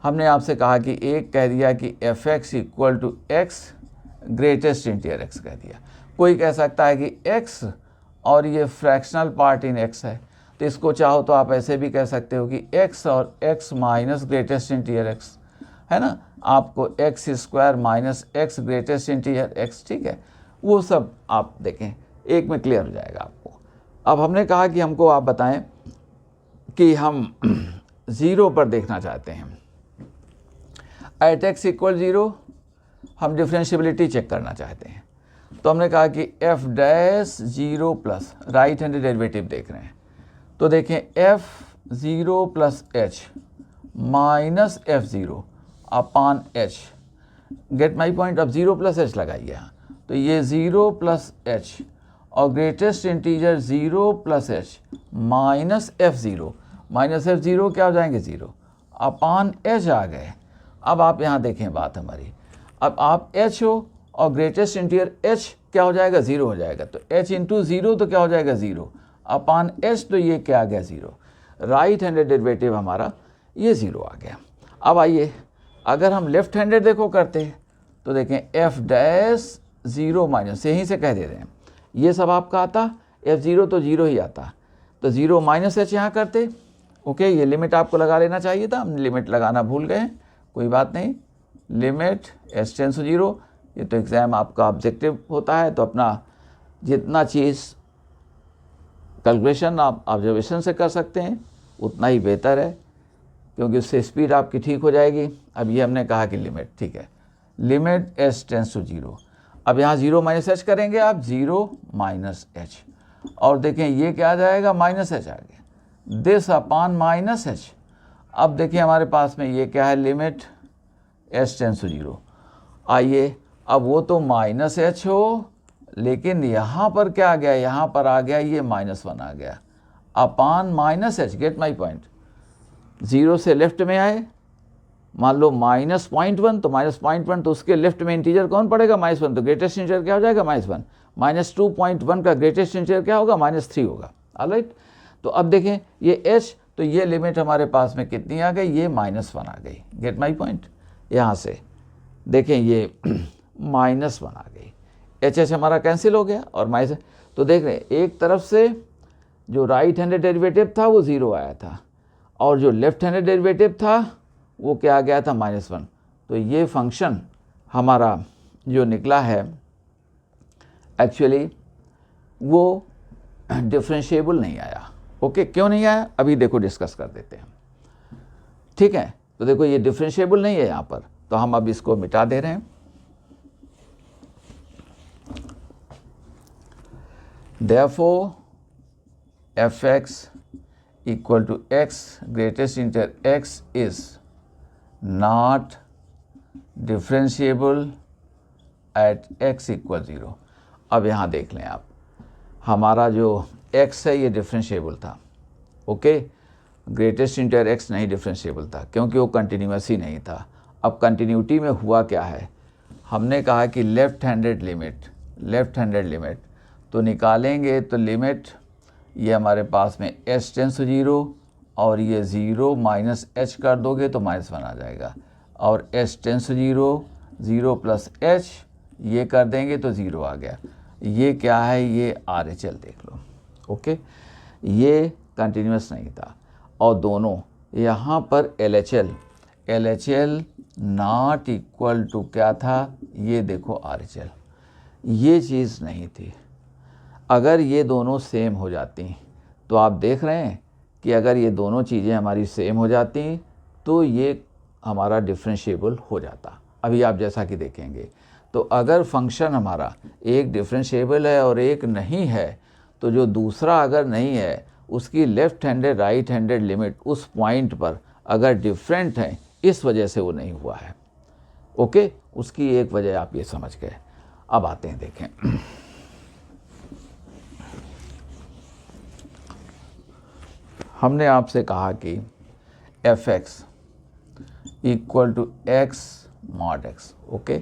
हमने आपसे कहा कि एक कह दिया कि F x equal to x greatest integer x कह दिया। कोई कह सकता है कि एक्स और ये फ्रैक्शनल पार्ट इन एक्स है, तो इसको चाहो तो आप ऐसे भी कह सकते हो कि एक्स और x minus greatest integer x, है ना। आपको x square minus x greatest integer x, ठीक है, वो सब आप देखें, एक में क्लियर हो जाएगा आपको। अब हमने कहा कि हमको आप बताएं कि हम 0 पर देखना चाहते हैं। एट एक्स इक्वल 0 हम डिफरेंशियबिलिटी चेक करना चाहते हैं, तो हमने कहा कि F dash 0 plus right handed derivative देख रहे हैं, तो देखें F 0 plus H minus F 0 upon H. Gate my point. अब 0 प्लस एच लगाइए यहाँ, तो ये 0 प्लस एच और greatest integer 0 plus H minus F 0, minus F 0 क्या हो जाएंगे 0 अपान एच आ गए। अब आप यहाँ देखें बात हमारी, अब आप एच हो और ग्रेटेस्ट इंटीजर एच क्या हो जाएगा 0 हो जाएगा, तो एच इंटू 0 तो क्या हो जाएगा 0 अपान एच, तो ये क्या आ गया 0। राइट हैंडेड डेरिवेटिव हमारा ये 0 आ गया। अब आइए, अगर हम लेफ्ट हैंडेड देखो करते तो देखें एफ डैश 0 माइनस, यहीं से कह दे रहे हैं ये सब आपका आता, एफ 0 तो 0 ही आता, तो 0 माइनस एच यहाँ करते। ओके, ये लिमिट आपको लगा लेना चाहिए था, हम लिमिट लगाना भूल गए, कोई बात नहीं। लिमिट एच टेंस टू 0, ये तो एग्ज़ाम आपका ऑब्जेक्टिव होता है, तो अपना जितना चीज़ कैलकुलेशन आप ऑब्जर्वेशन से कर सकते हैं उतना ही बेहतर है, क्योंकि उससे स्पीड आपकी ठीक हो जाएगी। अब ये हमने कहा कि लिमिट, ठीक है, लिमिट एच टेंस टू 0। अब यहाँ 0 माइनस एच करेंगे आप, 0 माइनस एच, और देखें ये क्या आ जाएगा माइनस एच आ गया, दिस अपान माइनस एच। अब देखिए हमारे पास में ये क्या है, लिमिट एच टेंस टू 0। आइए, अब वो तो माइनस एच हो, लेकिन यहाँ पर क्या आ गया, यहाँ पर आ गया ये -1 आ गया upon minus H. Gate my point. 0 से लेफ्ट में आए, मान लो -0.1, तो -0.1 तो उसके लेफ्ट में इंटीजर कौन पड़ेगा -1, तो ग्रेटेस्ट इंटीजर क्या हो जाएगा -1। -2.1 का ग्रेटेस्ट इंटीजर क्या होगा -3 होगा। ऑलराइट, तो अब देखें ये h तो ये लिमिट हमारे पास में कितनी आ गई, ये -1 आ गई। Gate my point. यहाँ से देखें ये -1 आ गई, एच एच हमारा कैंसिल हो गया और माइनस। तो देख रहे हैं एक तरफ से जो राइट हैंडेड डेरिवेटिव था वो 0 आया था और जो लेफ्ट हैंडेड डेरिवेटिव था वो क्या आ गया था, -1। तो ये फंक्शन हमारा जो निकला है एक्चुअली वो डिफरेंशिएबल नहीं आया। ओके, क्यों नहीं आया अभी देखो डिस्कस कर देते हैं। ठीक है, तो देखो ये डिफरेंशिएबल नहीं है यहाँ पर, तो हम अब इसको मिटा दे रहे हैं। Therefore fx equal to x greatest inter x is not differentiable at x equal 0। अब यहाँ देख लें आप, हमारा जो x है ये डिफरेंशिएबल था। ओके, ग्रेटेस्ट इंटर x नहीं डिफरेंशिएबल था क्योंकि वो कंटिन्यूस ही नहीं था। अब कंटिन्यूटी में हुआ क्या है, हमने कहा कि लेफ्ट हैंडेड लिमिट तो निकालेंगे तो लिमिट ये हमारे पास में h टेंस टू 0 और ये 0 माइनस h कर दोगे तो -1 आ जाएगा और h tends to 0 plus h ये कर देंगे तो 0 आ गया। ये क्या है, ये RHL देख लो। ओके, ये कंटिन्यूस नहीं था और दोनों यहाँ पर LHL नॉट इक्वल टू क्या था, ये देखो RHL, ये चीज़ नहीं थी। अगर ये दोनों सेम हो जाती तो आप देख रहे हैं कि अगर ये दोनों चीज़ें हमारी सेम हो जाती तो ये हमारा डिफरेंशिएबल हो जाता। अभी आप जैसा कि देखेंगे, तो अगर फंक्शन हमारा एक डिफरेंशिएबल है और एक नहीं है तो जो दूसरा अगर नहीं है उसकी left handed right handed limit उस पॉइंट पर अगर डिफरेंट है, इस वजह से वो नहीं हुआ है। ओके, उसकी एक वजह आप ये समझ गए। अब आते हैं देखें, हमने आपसे कहा कि fx equal to x mod x। Okay,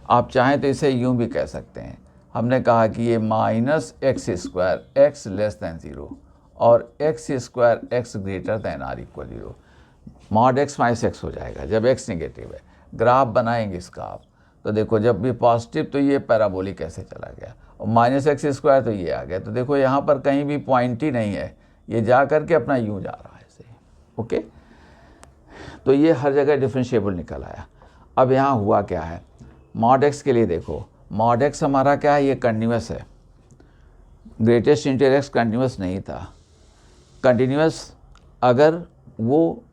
आप चाहें तो इसे यूं भी कह सकते हैं। हमने कहा कि ये -x² x लेस दैन 0 और x² x greater than or equal 0। Mod x minus x हो जाएगा जब x नेगेटिव है। ग्राफ बनाएंगे इसका आप, तो देखो जब भी पॉजिटिव तो ये पैराबोलिक ऐसे चला गया और -x² तो ये आ गया। तो देखो यहाँ पर कहीं भी पॉइंट ही नहीं है, ये जा करके अपना यूं जा रहा है ऐसे। ओके, तो ये हर जगह डिफरेंशिएबल निकल आया। अब यहाँ हुआ क्या है, मॉड x के लिए देखो, मॉड x हमारा क्या है, ये कंटिन्यूस है। ग्रेटेस्ट इंटर x कंटिन्यूस नहीं था। कंटिन्यूस अगर वो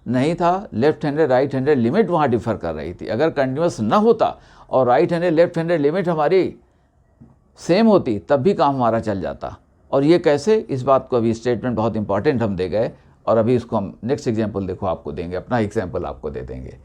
नहीं था, left handed right handed limit वहाँ डिफ़र कर रही थी। अगर कंटिन्यूस ना होता और right handed left handed limit हमारी सेम होती तब भी काम हमारा चल जाता। और ये कैसे, इस बात को अभी स्टेटमेंट बहुत इंपॉर्टेंट हम दे गए और अभी इसको हम नेक्स्ट एग्जांपल देखो आपको देंगे, अपना एग्जांपल आपको दे देंगे।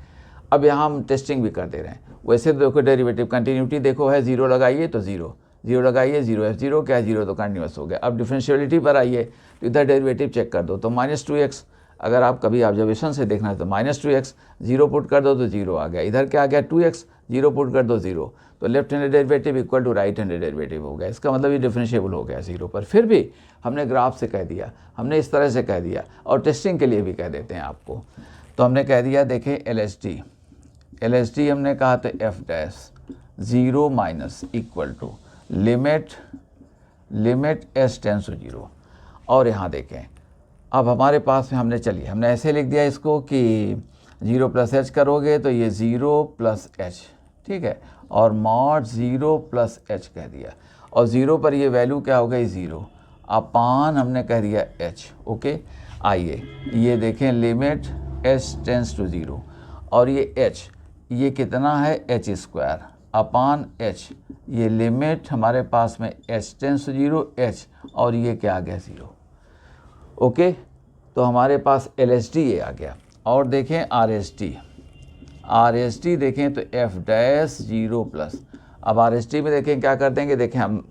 अब यहाँ हम टेस्टिंग भी कर दे रहे हैं। वैसे तो देखो डेरिवेटिव कंटिन्यूटी देखो है, 0 लगाइए तो 0 लगाइए 0 F0 क्या 0 तो कंटिन्यूस हो गया। अब डिफरेंशियलिटी पर आइए तो इधर डेरिवेटिव चेक कर दो तो -2x, अगर आप कभी ऑब्जर्वेशन से देखना है तो -2x 0 पुट कर दो तो 0 आ गया। इधर क्या आ गया 2x 0 पुट कर दो 0, तो left handed derivative equal to right handed derivative हो गया। इसका मतलब ये डिफरेंशिएबल हो गया 0 पर। फिर भी हमने ग्राफ से कह दिया, हमने इस तरह से कह दिया और टेस्टिंग के लिए भी कह देते हैं आपको। तो हमने कह दिया देखें LHD हमने कहा तो f' 0 - equal to limit s tends to 0। और यहाँ देखें अब हमारे पास में हमने ऐसे लिख दिया इसको कि 0 + h करोगे तो ये 0 + h, ठीक है, और मॉड 0 + h कह दिया और 0 पर ये वैल्यू क्या हो गई 0 अपान हमने कह दिया h। ओके, आइए ये देखें लिमिट s टेंस टू 0 और ये h ये कितना है h² अपान h, ये लिमिट हमारे पास में h टेंस टू 0 h और ये क्या आ गया 0। ओके, तो हमारे पास LHD ये आ गया। और देखें RHD देखें तो f' 0+। अब RHD में देखें क्या कर देंगे, देखें हम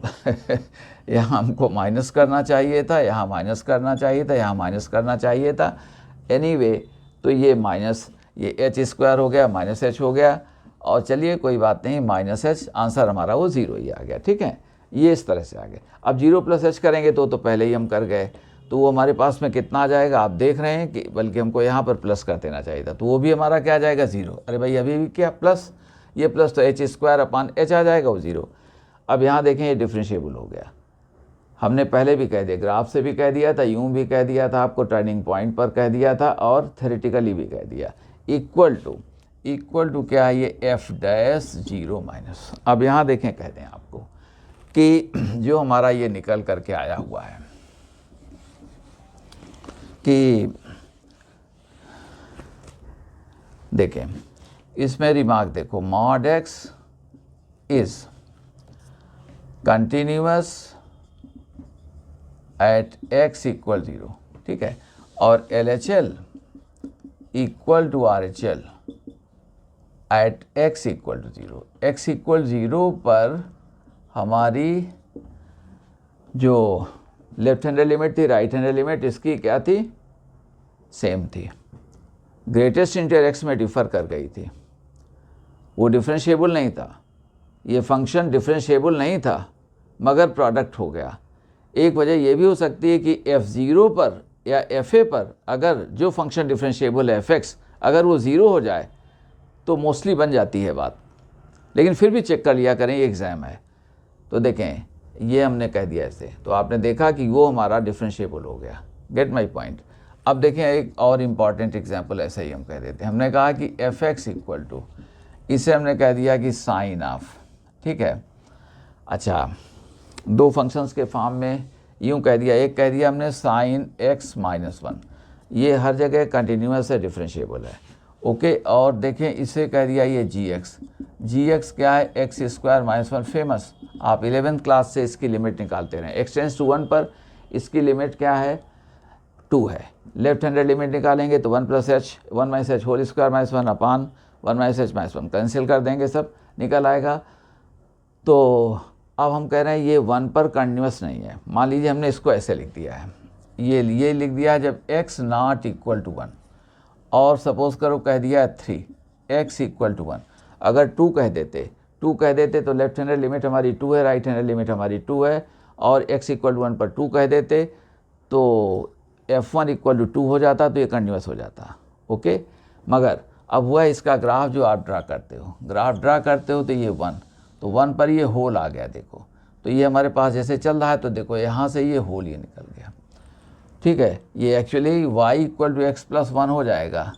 यहाँ हमको माइनस करना चाहिए था, यहाँ माइनस करना चाहिए था, यहाँ माइनस करना चाहिए था। एनीवे तो ये माइनस ये h² हो गया, -h हो गया और चलिए कोई बात नहीं, -h आंसर हमारा वो 0 ही आ गया। ठीक है, ये इस तरह से आ गया। अब 0 + h करेंगे तो पहले ही हम कर गए, तो वो हमारे पास में कितना आ जाएगा आप देख रहे हैं कि बल्कि हमको यहाँ पर प्लस कर देना चाहिए था, तो वो भी हमारा क्या आ जाएगा 0। अरे भाई अभी भी क्या प्लस, ये प्लस तो h स्क्वायर अपान h आ जाएगा वो 0। अब यहाँ देखें ये डिफरेंशिएबल हो गया। हमने पहले भी कह दिया, ग्राफ से भी कह दिया था, यूं भी कह दिया था, आपको टर्निंग पॉइंट पर कह दिया था और थ्योरेटिकली भी कह दिया। इक्वल टू क्या है ये f डैश 0 माइनस। अब यहाँ देखें कहते हैं आपको कि जो हमारा ये निकल करके आया हुआ है कि देखें इसमें रिमार्क देखो, mod x is continuous at x equal 0, ठीक है, और LHL equal to RHL at x equal to 0। x equal 0 पर हमारी जो लेफ्ट हैंड लिमिट थी, राइट हैंड लिमिट इसकी क्या थी, सेम थी, ग्रेटेस्ट इंटर x में डिफ़र कर गई थी, वो डिफरेंशिएबल नहीं था, ये फंक्शन डिफरेंशिएबल नहीं था मगर प्रोडक्ट हो गया। एक वजह ये भी हो सकती है कि f0 पर या fa पर अगर जो फंक्शन डिफरेंशिएबल है fx अगर वो 0 हो जाए तो मोस्टली बन जाती है बात, लेकिन फिर भी चेक कर लिया करें, ये एग्ज़ाम है। तो देखें ये हमने कह दिया ऐसे, तो आपने देखा कि वो हमारा डिफरेंशिएबल हो गया। Gate my point. अब देखें एक और इम्पॉर्टेंट एग्जाम्पल ऐसे ही हम कह देते हैं, हमने कहा कि fx इक्वल टू, इसे हमने कह दिया कि साइन ऑफ, ठीक है। अच्छा, दो फंक्शंस के फॉर्म में यूं कह दिया, एक कह दिया हमने साइन x माइनस 1, ये हर जगह कंटिन्यूअस है, डिफरेंशिएबल है, ओके। और देखें इसे कह दिया ये gx क्या है, x स्क्वायर माइनस 1, फेमस, आप 11th क्लास से इसकी लिमिट निकालते रहें। x टेंस टू 1 पर इसकी लिमिट क्या है, 2 है। लेफ्ट हैंडेड लिमिट निकालेंगे तो 1 plus h, 1 minus h whole square minus 1 upon 1 minus h minus 1, cancel कर देंगे, सब निकल आएगा। तो अब हम कह रहे हैं ये 1 पर कंटिन्यूअस नहीं है। मान लीजिए हमने इसको ऐसे लिख दिया है, ये लिख दिया है जब x नॉट इक्वल टू 1, और सपोज़ करो कह दिया है 3, x इक्वल टू 1। अगर 2 कह देते तो लेफ्ट हैंडेड लिमिट हमारी 2 है, राइट हैंडेड लिमिट हमारी 2 है, और x इक्वल टू 1 पर 2 कह देते तो f1 इक्वल टू 2 हो जाता, तो ये कंटिन्यूअस हो जाता, ओके। मगर अब हुआ इसका ग्राफ जो आप ड्रा करते हो, तो ये 1, तो 1 पर ये होल आ गया, देखो तो ये हमारे पास जैसे चल रहा है, तो देखो यहाँ से ये होल ये निकल गया, ठीक है। ये actually y equal to x plus 1 हो जाएगा,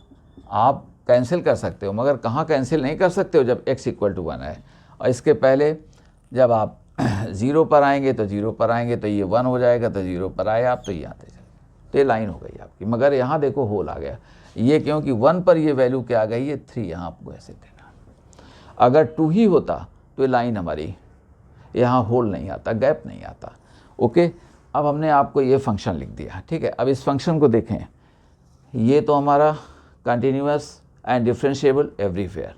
आप कैंसिल कर सकते हो, मगर कहाँ कैंसिल नहीं कर सकते हो, जब x इक्वल टू 1 है। और इसके पहले जब आप 0 पर आएंगे तो 0 पर आएंगे तो ये 1 हो जाएगा, तो 0 पर आए आप तो ये आते चले, तो ये लाइन हो गई आपकी। मगर यहाँ देखो होल आ गया, ये क्योंकि 1 पर ये वैल्यू क्या आ गई, ये 3, यहाँ आपको ऐसे देना। अगर 2 ही होता तो ये लाइन हमारी यहाँ होल नहीं आता, गैप नहीं आता, ओके। अब हमने आपको ये फंक्शन लिख दिया, ठीक है। अब इस फंक्शन को देखें, ये तो हमारा continuous and differentiable everywhere,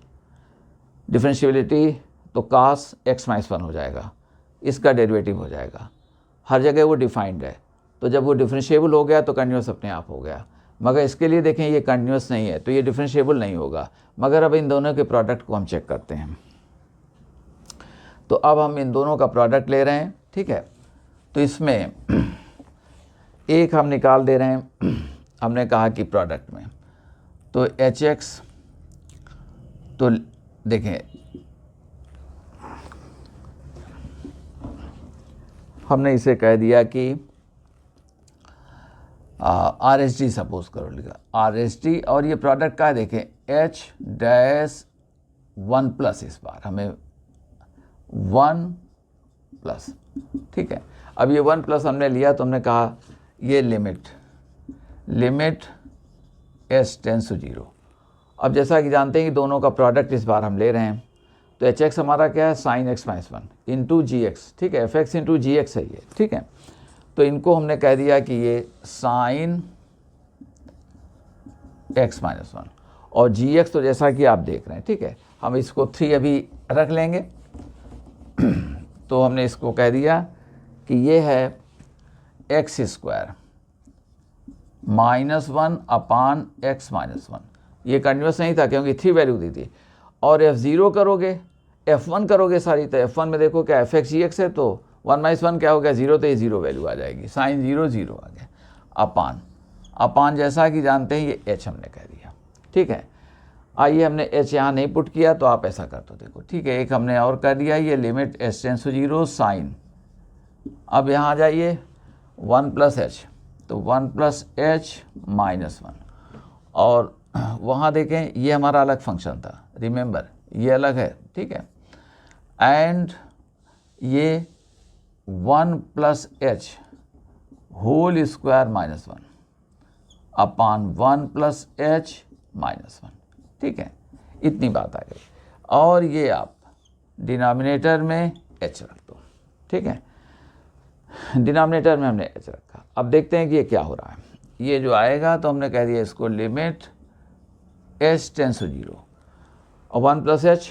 differentiability तो cos x माइनस 1 हो जाएगा, इसका डेरिवेटिव हो जाएगा, हर जगह वो डिफाइंड है। तो जब वो डिफरेंशिएबल हो गया तो कंटिन्यूअस अपने आप हो गया। मगर इसके लिए देखें ये कंटिन्यूअस नहीं है, तो ये डिफरेंशिएबल नहीं होगा। मगर अब इन दोनों के प्रोडक्ट को हम चेक करते हैं, तो अब हम इन दोनों का प्रोडक्ट ले रहे हैं, ठीक है। तो इसमें एक हम निकाल दे रहे हैं, हमने कहा कि प्रोडक्ट में, तो hx, तो देखें हमने इसे कह दिया कि RHD सपोज करो लिखा, RHD, और ये प्रोडक्ट का देखें h डैश 1 प्लस, इस बार हमें 1 प्लस, ठीक है। अब ये 1 प्लस हमने लिया तो हमने कहा ये लिमिट s टेंस टू 0। अब जैसा कि जानते हैं कि दोनों का प्रोडक्ट इस बार हम ले रहे हैं, तो hx हमारा क्या है, sine x minus 1 into gx, ठीक है, fx इंटू gx है ये, ठीक है। तो इनको हमने कह दिया कि ये साइन x माइनस 1, और gx तो जैसा कि आप देख रहे हैं, ठीक है। हम इसको 3 अभी रख लेंगे, तो हमने इसको कह दिया कि ये है x square minus 1 upon x minus 1। ये कंटिन्यूअस नहीं था क्योंकि 3 वैल्यू दी थी। और f0 करोगे, f1 करोगे सारी, तो f1 में देखो क्या fx gx है, तो 1 माइनस 1 क्या हो गया, 0, तो ये 0 वैल्यू आ जाएगी, साइन 0 0 आ गया। अपान जैसा कि जानते हैं ये h हमने कह दिया, ठीक है। आइए हमने h यहाँ नहीं पुट किया तो आप ऐसा कर दो, देखो ठीक है। एक हमने और कर दिया, ये limit h tends to 0 sine. अब यहाँ आ जाइए 1 प्लस h, तो 1 प्लस h माइनस 1, और वहाँ देखें ये हमारा अलग फंक्शन था, रिमेंबर ये अलग है, ठीक है। एंड ये 1 plus h whole square minus 1 upon 1 plus h minus 1, ठीक है। इतनी बात आ गई। और ये आप डिनोमिनेटर में h रख दो, ठीक है। डिनोमिनेटर में हमने h रखा। अब देखते हैं कि ये क्या हो रहा है। ये जो आएगा तो हमने कह दिया इसको लिमिट h टेंड्स टू 0 और 1 प्लस h,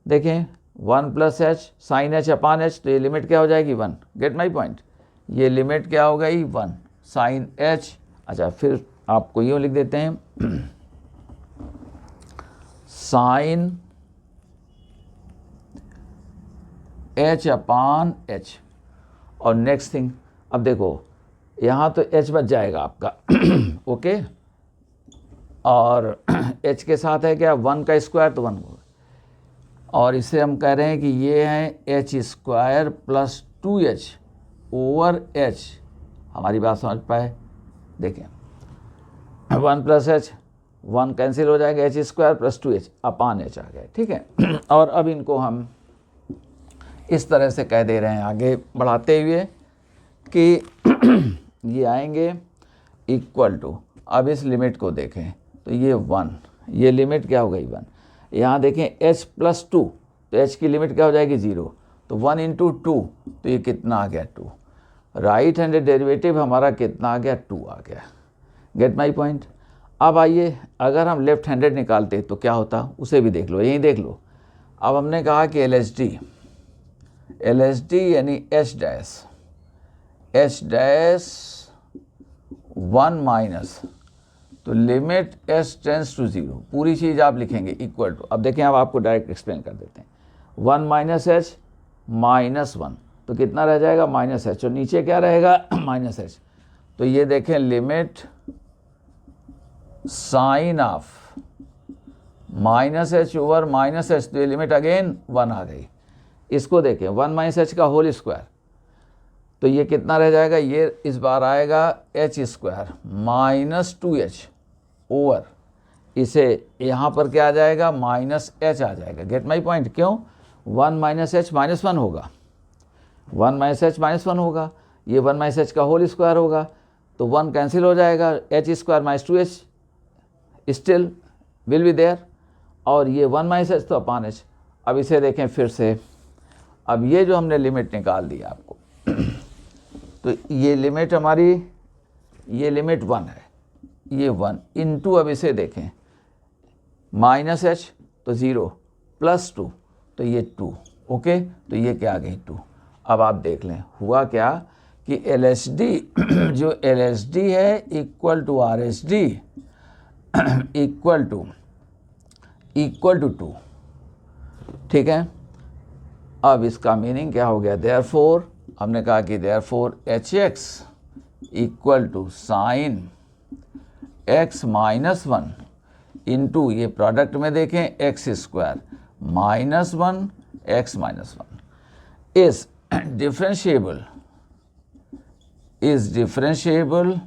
देखें 1 प्लस h साइन h अपान h, तो ये लिमिट क्या हो जाएगी 1। Gate my point. ये लिमिट क्या हो गई 1 साइन h। अच्छा फिर आपको यूँ लिख देते हैं साइन h अपान h। और नेक्स्ट थिंग, अब देखो यहाँ तो h बच जाएगा आपका ओके। और h के साथ है क्या 1 का स्क्वायर, तो 1 होगा। और इसे हम कह रहे हैं कि ये है h square plus 2h over h। हमारी बात समझ पाए, देखें 1 प्लस h 1 कैंसिल हो जाएगा, h स्क्वायर प्लस 2h अपान h आ गया, ठीक है। और अब इनको हम इस तरह से कह दे रहे हैं आगे बढ़ाते हुए कि ये आएंगे इक्वल टू, अब इस लिमिट को देखें तो ये 1, ये लिमिट क्या हो गई 1। यहाँ देखें h प्लस 2, तो h की लिमिट क्या हो जाएगी 0, तो 1 इंटू 2, तो ये कितना आ गया 2। राइट हैंडेड डेरिवेटिव हमारा कितना आ गया 2 आ गया। Gate my point. अब आइए अगर हम लेफ्ट हैंडेड निकालते तो क्या होता, उसे भी देख लो, यहीं देख लो। अब हमने कहा कि LHD यानी h डैश 1 माइनस, तो लिमिट h टेंड्स टू 0, पूरी चीज़ आप लिखेंगे इक्वल टू। अब देखें, अब आपको डायरेक्ट एक्सप्लेन कर देते हैं। 1 माइनस h माइनस 1, तो कितना रह जाएगा माइनस h, और नीचे क्या रहेगा माइनस h। तो ये देखें limit sine of minus h over minus h, तो ये लिमिट अगेन 1 आ गई। इसको देखें 1 माइनस h का होल स्क्वायर, तो ये कितना रह जाएगा, ये इस बार आएगा h square minus 2h over, इसे यहाँ पर क्या आ जाएगा माइनस h आ जाएगा। Gate my point. क्यों 1 माइनस h माइनस 1 होगा, 1 माइनस h माइनस 1 होगा, ये 1 माइनस h का होल स्क्वायर होगा, तो 1 कैंसिल हो जाएगा, h square minus 2h still will be there, और ये 1 माइनस h तो अपान h। अब इसे देखें फिर से, अब ये जो हमने लिमिट निकाल दी आपको तो ये लिमिट हमारी, ये लिमिट 1 है, ये 1 इंटू, अब इसे देखें माइनस h तो 0 प्लस 2 तो ये 2, ओके। तो ये क्या आ गई 2। अब आप देख लें हुआ क्या कि LHD जो LHD है equal to RHD equal to 2, ठीक है। अब इसका मीनिंग क्या हो गया, देयरफॉर हमने कहा कि therefore HX equal to sine x minus 1 into, ये प्रोडक्ट में देखें x square minus 1 x minus 1 is differentiable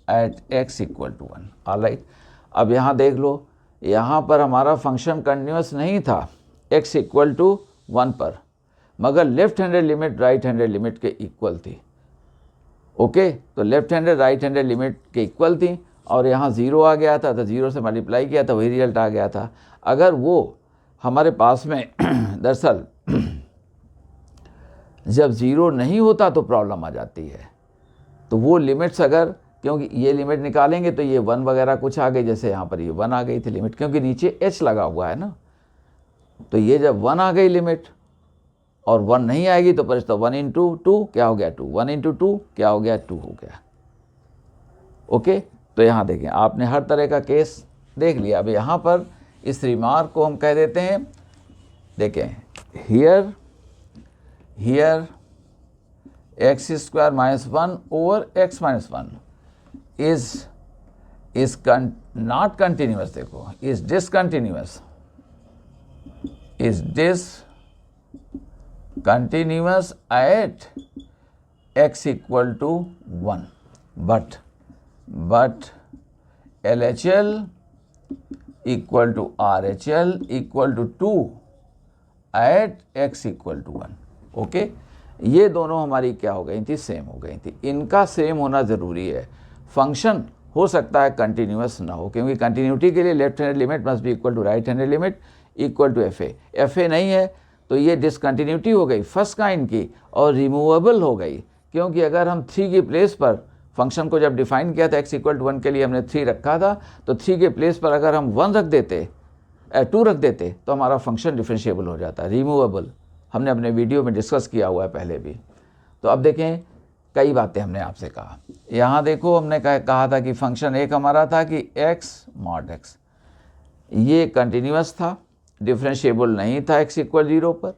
at x equal to 1। Alright, अब यहाँ देख लो, यहाँ पर हमारा फंक्शन कंटिन्यूस नहीं था x इक्वल टू 1 पर, मगर left handed limit right handed limit के इक्वल थी, ओके। तो left handed right handed limit के इक्वल थी, और यहाँ 0 आ गया था, तो 0 से मल्टीप्लाई किया था, वही रिजल्ट आ गया था। अगर वो हमारे पास में दरअसल जब 0 नहीं होता तो प्रॉब्लम आ जाती है। तो वो लिमिट्स अगर, क्योंकि ये लिमिट निकालेंगे तो ये 1 वगैरह कुछ आ गई, जैसे यहाँ पर ये 1 आ गई थी लिमिट, क्योंकि नीचे h लगा हुआ है ना। तो ये जब 1 आ गई लिमिट और 1 नहीं आएगी तो परिस्थिति 1 इंटू 2 क्या हो गया 2, 1 इंटू 2 क्या हो गया 2 हो गया, ओके। तो यहाँ देखें आपने हर तरह का केस देख लिया। अब यहाँ पर इस रिमार्क को हम कह देते हैं, देखें here x square minus 1 over x minus 1 is not continuous, देखो is discontinuous at x equal to 1, but LHL equal to RHL equal to 2 at x equal to 1। Okay, ये दोनों हमारी क्या हो गई थी, सेम हो गई थी। इनका सेम होना ज़रूरी है। फंक्शन हो सकता है कंटिन्यूस ना हो, क्योंकि कंटिन्यूटी के लिए left hand limit must be equal to right hand limit equal to F a नहीं है तो ये डिसकंटिन्यूटी हो गई फर्स्ट काइंड की और रिमूवेबल हो गई, क्योंकि अगर हम 3 की प्लेस पर फंक्शन को जब डिफाइन किया था x इक्वल टू 1 के लिए हमने 3 रखा था, तो 3 के प्लेस पर अगर हम 1 रख देते 2 रख देते तो हमारा फंक्शन डिफरेंशिएबल हो जाता, रिमूवेबल। हमने अपने वीडियो में डिस्कस किया हुआ है पहले भी। तो अब देखें, कई बातें हमने आपसे कहा। यहाँ देखो, हमने कहा था कि फंक्शन एक हमारा था कि x मॉड x, ये कंटिन्यूस था, डिफरेंशिएबल नहीं था x इक्वल 0 पर,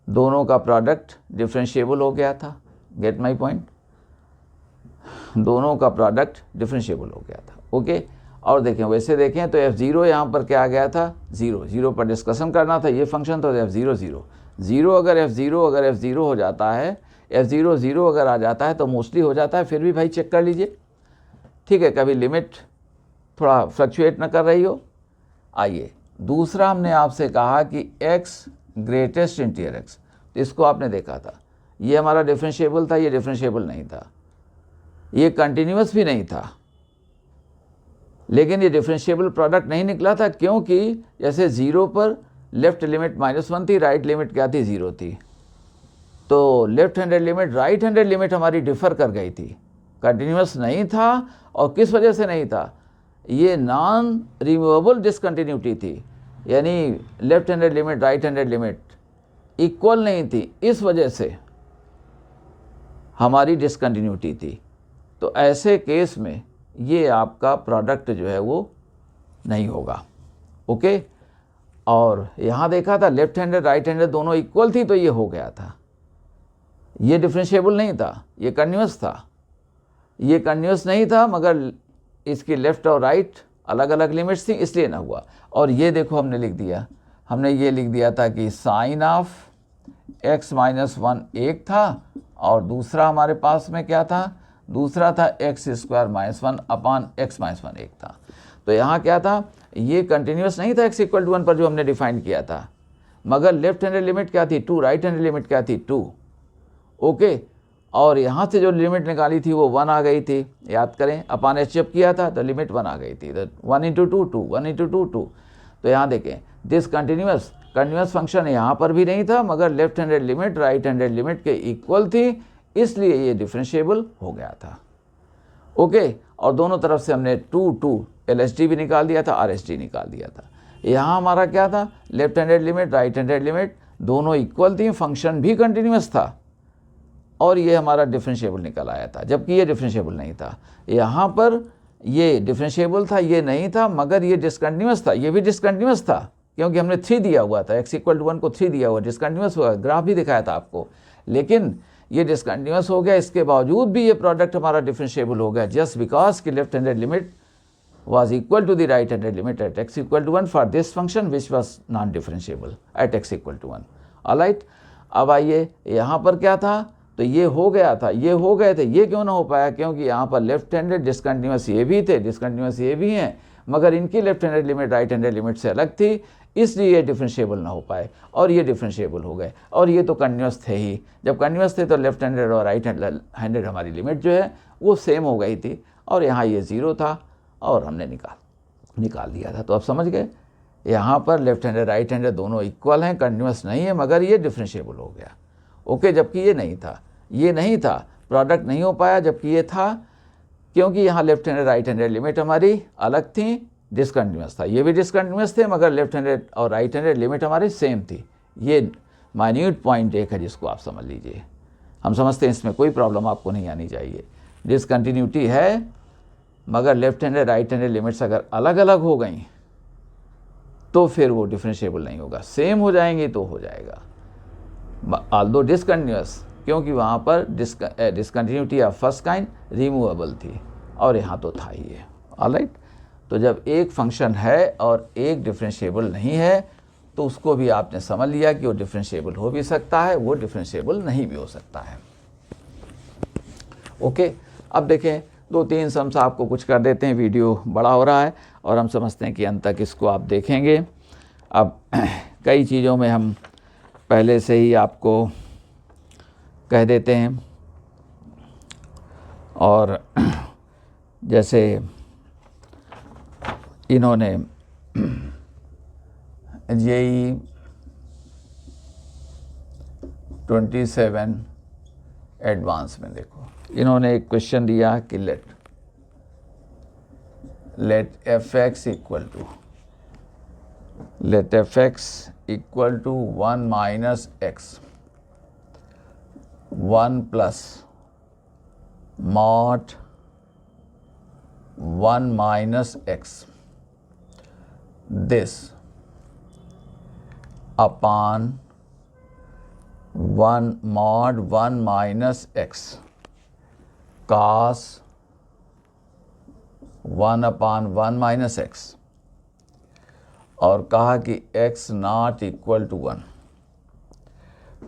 दोनों का प्रोडक्ट डिफरेंशिएबल हो गया था। गेट माई पॉइंट, दोनों का प्रोडक्ट डिफरेंशिएबल हो गया था। ओके, और देखें, वैसे देखें तो f0 यहाँ पर क्या आ गया था, 0 पर डिस्कशन करना था, ये फंक्शन तो f0 0 अगर f0 हो जाता है, f0 0 अगर आ जाता है तो मोस्टली हो जाता है, फिर भी भाई चेक कर लीजिए, ठीक है, कभी लिमिट थोड़ा फ्लक्चुएट ना कर रही हो। आइए, दूसरा हमने आपसे कहा कि x ग्रेटेस्ट इंटीरियर x, तो इसको आपने देखा था, ये हमारा डिफरेंशिएबल था, ये डिफरेंशिएबल नहीं था, ये कंटिन्यूस भी नहीं था, लेकिन ये डिफरेंशिएबल प्रोडक्ट नहीं निकला था, क्योंकि जैसे 0 पर लेफ्ट लिमिट -1 थी, राइट लिमिट क्या थी, 0 थी, तो left handed limit right handed limit हमारी डिफ़र कर गई थी, कंटिन्यूस नहीं था। और किस वजह से नहीं था, ये नॉन रिमूवेबल डिसकंटिन्यूटी थी, यानी left handed limit right handed limit equal नहीं थी, इस वजह से हमारी डिसकंटिन्यूटी थी। तो ऐसे केस में ये आपका प्रोडक्ट जो है वो नहीं होगा। ओके, और यहाँ देखा था लेफ्ट हैंडेड राइट हैंडेड दोनों इक्वल थी, तो ये हो गया था, ये डिफरेंशिएबल नहीं था, ये कंटिन्यूस था। ये कंटिन्यूस नहीं था, मगर इसकी लेफ़्ट और राइट अलग अलग लिमिट्स थी, इसलिए ना हुआ। और ये देखो, हमने लिख दिया, हमने ये लिख दिया था कि साइन ऑफ x - 1 एक था, और दूसरा हमारे पास में क्या था, दूसरा था x² - 1 अपान x - 1 एक था। तो यहाँ क्या था, ये कंटिन्यूस नहीं था x इक्वल टू 1 पर जो हमने डिफाइन किया था, मगर लेफ्ट हैंडेड लिमिट क्या थी 2, राइट हैंडेड लिमिट क्या थी 2। ओके, और यहाँ से जो लिमिट निकाली थी वो 1 आ गई थी, याद करें, अपान h जब किया था तो लिमिट 1 आ गई थी, तो 1 × 2 2, 1 × 2 2। तो यहाँ देखें, डिसकंटिन्यूस कंटिन्यूस फंक्शन यहाँ पर भी नहीं था, मगर left handed limit right handed limit के इक्वल थी, इसलिए ये डिफरेंशिएबल हो गया था। ओके, और दोनों तरफ से हमने 2 LHD भी निकाल दिया था, RHD निकाल दिया था। यहाँ हमारा क्या था, left handed limit right handed limit दोनों इक्वल थी, फंक्शन भी कंटिन्यूस था, और ये हमारा डिफरेंशिएबल निकल आया था, जबकि ये डिफरेंशिएबल नहीं था। यहाँ पर ये डिफरेंशिएबल था, ये नहीं था, मगर ये डिसकंटिन्यूस था, ये भी डिसकंटिन्यूस था, क्योंकि हमने 3 दिया हुआ था, x इक्वल टू 1 को 3 दिया हुआ, डिसकंटिन्यूस हुआ, ग्राफ भी दिखाया था आपको। लेकिन ये डिसकंटिन्यूस हो गया, इसके बावजूद भी ये प्रोडक्ट हमारा डिफरेंशिएबल हो गया, जस्ट बिकॉज की left handed limit was equal to the right handed limit at x equal to 1 for this function which was non differentiable at x equal to 1। alright, अब आइए, यहाँ पर क्या था, तो ये हो गया था, ये हो गए थे, ये क्यों ना हो पाया, क्योंकि यहाँ पर लेफ्ट हैंडेड डिसकंटिन्यूस ये भी थे, डिसकंटिन्यूस ये भी हैं, मगर इनकी left handed limit right handed limit से अलग थी, इसलिए ये डिफरेंशिएबल ना हो पाए, और ये डिफरेंशिएबल हो गए। और ये तो कंटिन्यूस थे ही, जब कंटिन्यूस थे तो लेफ्ट हैंडेड और राइट हैंडेड हमारी लिमिट जो है वो सेम हो गई थी, और यहाँ ये 0 था, और हमने निकाल दिया था। तो आप समझ गए, यहाँ पर लेफ्ट हैंडेड राइट हैंडेड दोनों इक्वल हैं, कंटिन्यूस नहीं है, मगर ये डिफरेंशिएबल हो गया। ओके, जबकि ये नहीं था, ये नहीं था, प्रोडक्ट नहीं हो पाया, जबकि ये था, क्योंकि यहाँ left handed right handed limit हमारी अलग थी, डिसकंटिन्यूस था, ये भी डिसकंटिन्यूस थे, मगर लेफ्ट हैंडेड और राइट हैंडेड लिमिट हमारी सेम थी। ये माइन्यूट पॉइंट एक है जिसको आप समझ लीजिए, हम समझते हैं इसमें कोई प्रॉब्लम आपको नहीं आनी चाहिए। डिसकंटिन्यूटी है, मगर left handed right handed limits अगर अलग अलग हो गई तो फिर वो डिफरेंशिएबल नहीं होगा, सेम हो जाएंगी तो हो जाएगा, ऑल्दो डिसकंटिन्यूस, क्योंकि वहाँ पर discontinuity of first kind removable थी, और यहाँ तो था ही है। ऑलराइट, तो जब एक फंक्शन है और एक डिफरेंशिएबल नहीं है तो उसको भी आपने समझ लिया कि वो डिफरेंशिएबल हो भी सकता है, वो डिफरेंशिएबल नहीं भी हो सकता है। ओके, अब देखें 2-3 सम्स आपको कुछ कर देते हैं, वीडियो बड़ा हो रहा है और हम समझते हैं कि अंत तक इसको आप देखेंगे। अब कई चीज़ों में हम पहले से ही आपको कह देते हैं, और जैसे इन्होंने JEE 27 एडवांस में देखो, इन्होंने एक क्वेश्चन दिया कि let fx equal to 1 minus x 1 plus mod 1 minus x this upon 1 mod 1 minus x cos 1 upon 1 minus x, और कहा कि x नॉट इक्वल टू 1।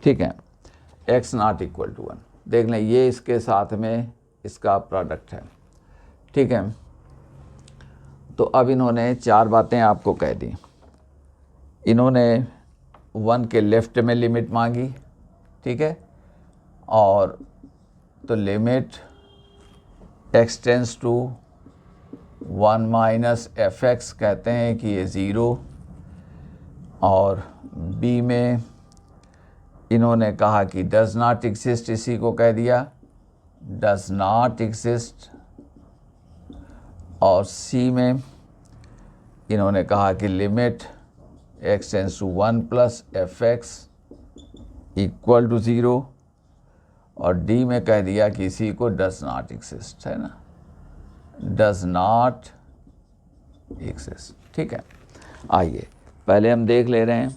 ठीक है, x नॉट इक्वल टू 1, देख लें ये इसके साथ में इसका प्रोडक्ट है। ठीक है, तो अब इन्होंने 4 बातें आपको कह दी। इन्होंने 1 के लेफ्ट में लिमिट मांगी, ठीक है, और तो limit x tends to 1 minus fx कहते हैं कि ये 0, और b में इन्होंने कहा कि डज नॉट एग्जिस्ट, इसी को कह दिया डज नॉट एग्जिस्ट, और c में इन्होंने कहा कि limit x tends to 1 plus fx equal to 0, और d में कह दिया कि इसी को डज नॉट एग्जिस्ट, है ना, डज नॉट एग्जिस्ट। ठीक है, आइए पहले हम देख ले रहे हैं।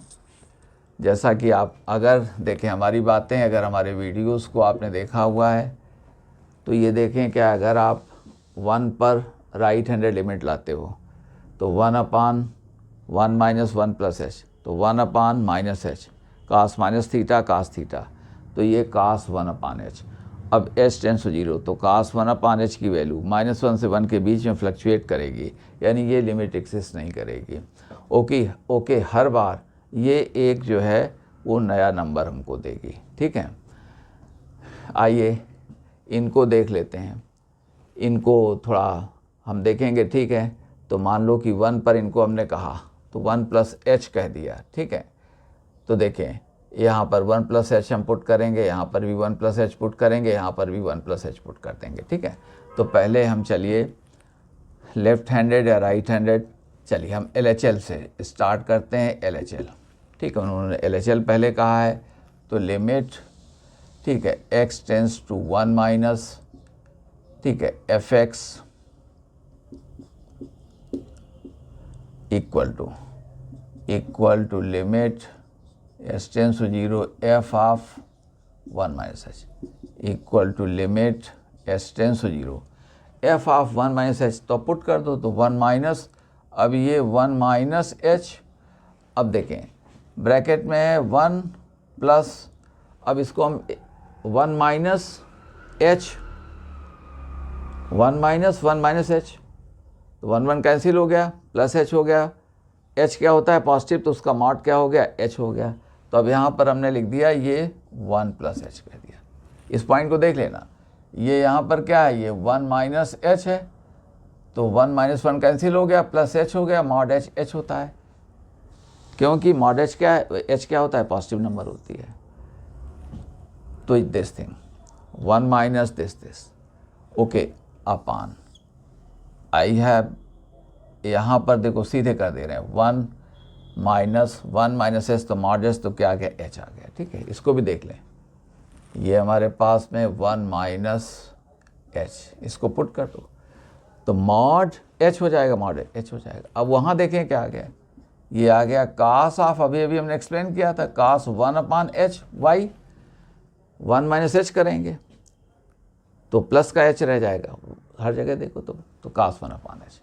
जैसा कि आप अगर देखें हमारी बातें, अगर हमारे वीडियोस को आपने देखा हुआ है तो ये देखें कि अगर आप 1 पर राइट हैंडेड लिमिट लाते हो तो 1 अपान 1 माइनस 1 प्लस एच, तो 1 अपान माइनस एच कास माइनस थीटा कास थीटा, तो ये कास 1 अपान एच। अब एच टेंस टू 0, तो कास 1 अपान एच की वैल्यू -1 से 1 के बीच में फ्लक्चुएट करेगी, यानी ये लिमिट एक्सिस्ट नहीं करेगी। ओके, हर बार ये एक जो है वो नया नंबर हमको देगी। ठीक है, आइए इनको देख लेते हैं, इनको थोड़ा हम देखेंगे। ठीक है, तो मान लो कि 1 पर इनको हमने कहा तो 1 प्लस एच कह दिया। ठीक है, तो देखें यहाँ पर 1 प्लस एच हम पुट करेंगे, यहाँ पर भी 1 प्लस एच पुट करेंगे, यहाँ पर भी 1 प्लस एच पुट कर देंगे। ठीक है, तो पहले हम चलिए लेफ्ट हैंडेड या राइट हैंडेड, चलिए हम LHL से स्टार्ट करते हैं। LHL, ठीक है, उन्होंने LHL पहले कहा है, तो लिमिट, ठीक है, x टेंस टू 1 माइनस, ठीक है, fx equal to limit s tends to 0 f of 1 minus h equal to limit s tends to 0 f of 1 minus H, तो पुट कर दो तो 1 माइनस, अब ये 1 माइनस एच, अब देखें ब्रैकेट में है 1 प्लस, अब इसको हम 1 माइनस एच 1 माइनस एच, तो 1 कैंसिल हो गया, प्लस एच हो गया। एच क्या होता है पॉजिटिव, तो उसका मॉड क्या हो गया, एच हो गया। तो अब यहाँ पर हमने लिख दिया ये 1 प्लस एच कह दिया। इस पॉइंट को देख लेना, ये यहाँ पर क्या है, ये 1 माइनस एच है, तो 1 माइनस 1 कैंसिल हो गया, प्लस एच हो गया, मॉड एच एच होता है, क्योंकि मॉड एच क्या है, एच क्या होता है, पॉजिटिव नंबर होती है। तो this thing 1 minus this okay upon I have, यहाँ पर देखो सीधे कर दे रहे हैं 1 माइनस एच, तो मॉड एच तो क्या आ गया, एच आ गया। ठीक है, इसको भी देख लें, ये हमारे पास में 1 माइनस एच, इसको पुट कर दो तो मॉड एच हो जाएगा, मॉड एच हो जाएगा। अब वहाँ देखें क्या आ गया, ये आ गया कास ऑफ, अभी हमने एक्सप्लेन किया था, कास 1 अपान एच वाई, 1 माइनस एच करेंगे तो प्लस का एच रह जाएगा, हर जगह देखो तो cos 1/h।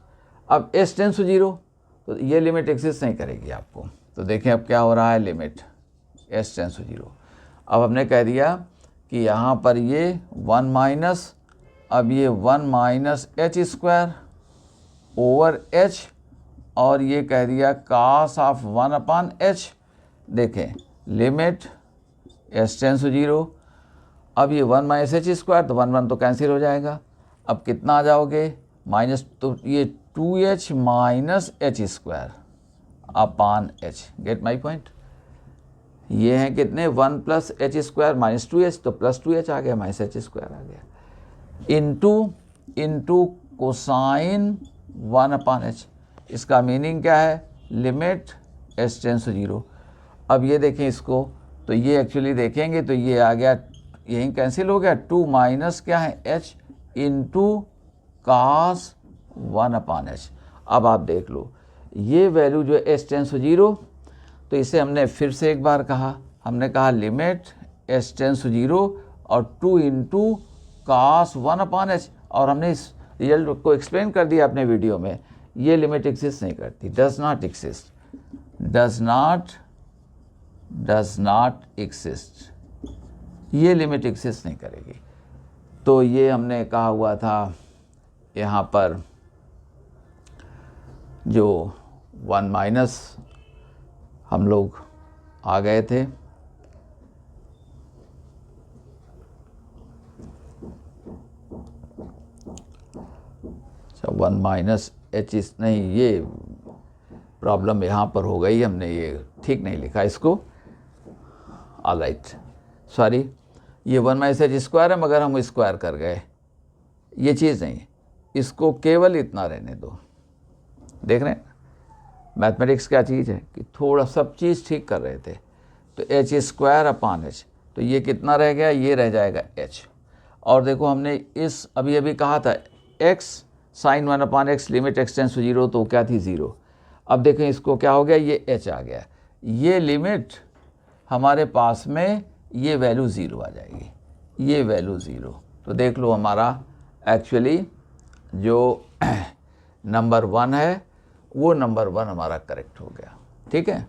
अब s टेंस टू 0 तो ये लिमिट एग्जिस्ट नहीं करेगी आपको। तो देखें अब क्या हो रहा है, लिमिट s टेंस टू 0। अब हमने कह दिया कि यहाँ पर ये 1 माइनस, अब ये 1 minus h square over h, और ये कह दिया cos ऑफ 1/h। देखें लिमिट s टेंस टू 0, अब ये 1 माइनस h स्क्वायर, तो 1 1 तो कैंसिल हो जाएगा। अब कितना आ जाओगे, माइनस, तो ये 2h minus h square upon h। Get my point. ये हैं कितने, 1 plus h square minus 2h, तो प्लस 2h आ गया, माइनस h स्क्वायर आ गया, इंटू कोसाइन 1/h। इसका मीनिंग क्या है, लिमिट s टेंस टू 0। अब ये देखें इसको, तो ये एक्चुअली देखेंगे तो ये आ गया, यहीं कैंसिल हो गया, 2 माइनस क्या है h इंटू cos 1/h। अब आप देख लो ये वैल्यू जो है s टेंस टू 0, तो इसे हमने फिर से एक बार कहा, हमने कहा लिमिट s टेंस टू 0 और 2 इंटू cos 1/h, और हमने इस रिजल्ट को एक्सप्लेन कर दिया अपने वीडियो में। ये लिमिट एग्जिस्ट नहीं करती, does not exist, does not exist, ये लिमिट एग्जिस्ट नहीं करेगी। तो ये हमने कहा हुआ था यहाँ पर जो 1 माइनस हम लोग आ गए थे, अच्छा 1 माइनस h नहीं, ये प्रॉब्लम यहाँ पर हो गई, हमने ये ठीक नहीं लिखा इसको, ऑलराइट सॉरी, ये 1 माइनस h स्क्वायर है मगर हम स्क्वायर कर गए, ये चीज़ नहीं, इसको केवल इतना रहने दो। देख रहे हैं मैथमेटिक्स क्या चीज़ है कि थोड़ा सब चीज़ ठीक कर रहे थे। तो h स्क्वायर अपान h, तो ये कितना रह गया, ये रह जाएगा h। और देखो हमने इस अभी कहा था x sine 1/x limit x tends to 0, तो क्या थी 0। अब देखें इसको क्या हो गया, ये h आ गया, ये लिमिट हमारे पास में ये वैल्यू 0 आ जाएगी, ये वैल्यू 0। तो देख लो हमारा एक्चुअली जो नंबर 1 है वो नंबर 1 हमारा करेक्ट हो गया। ठीक है,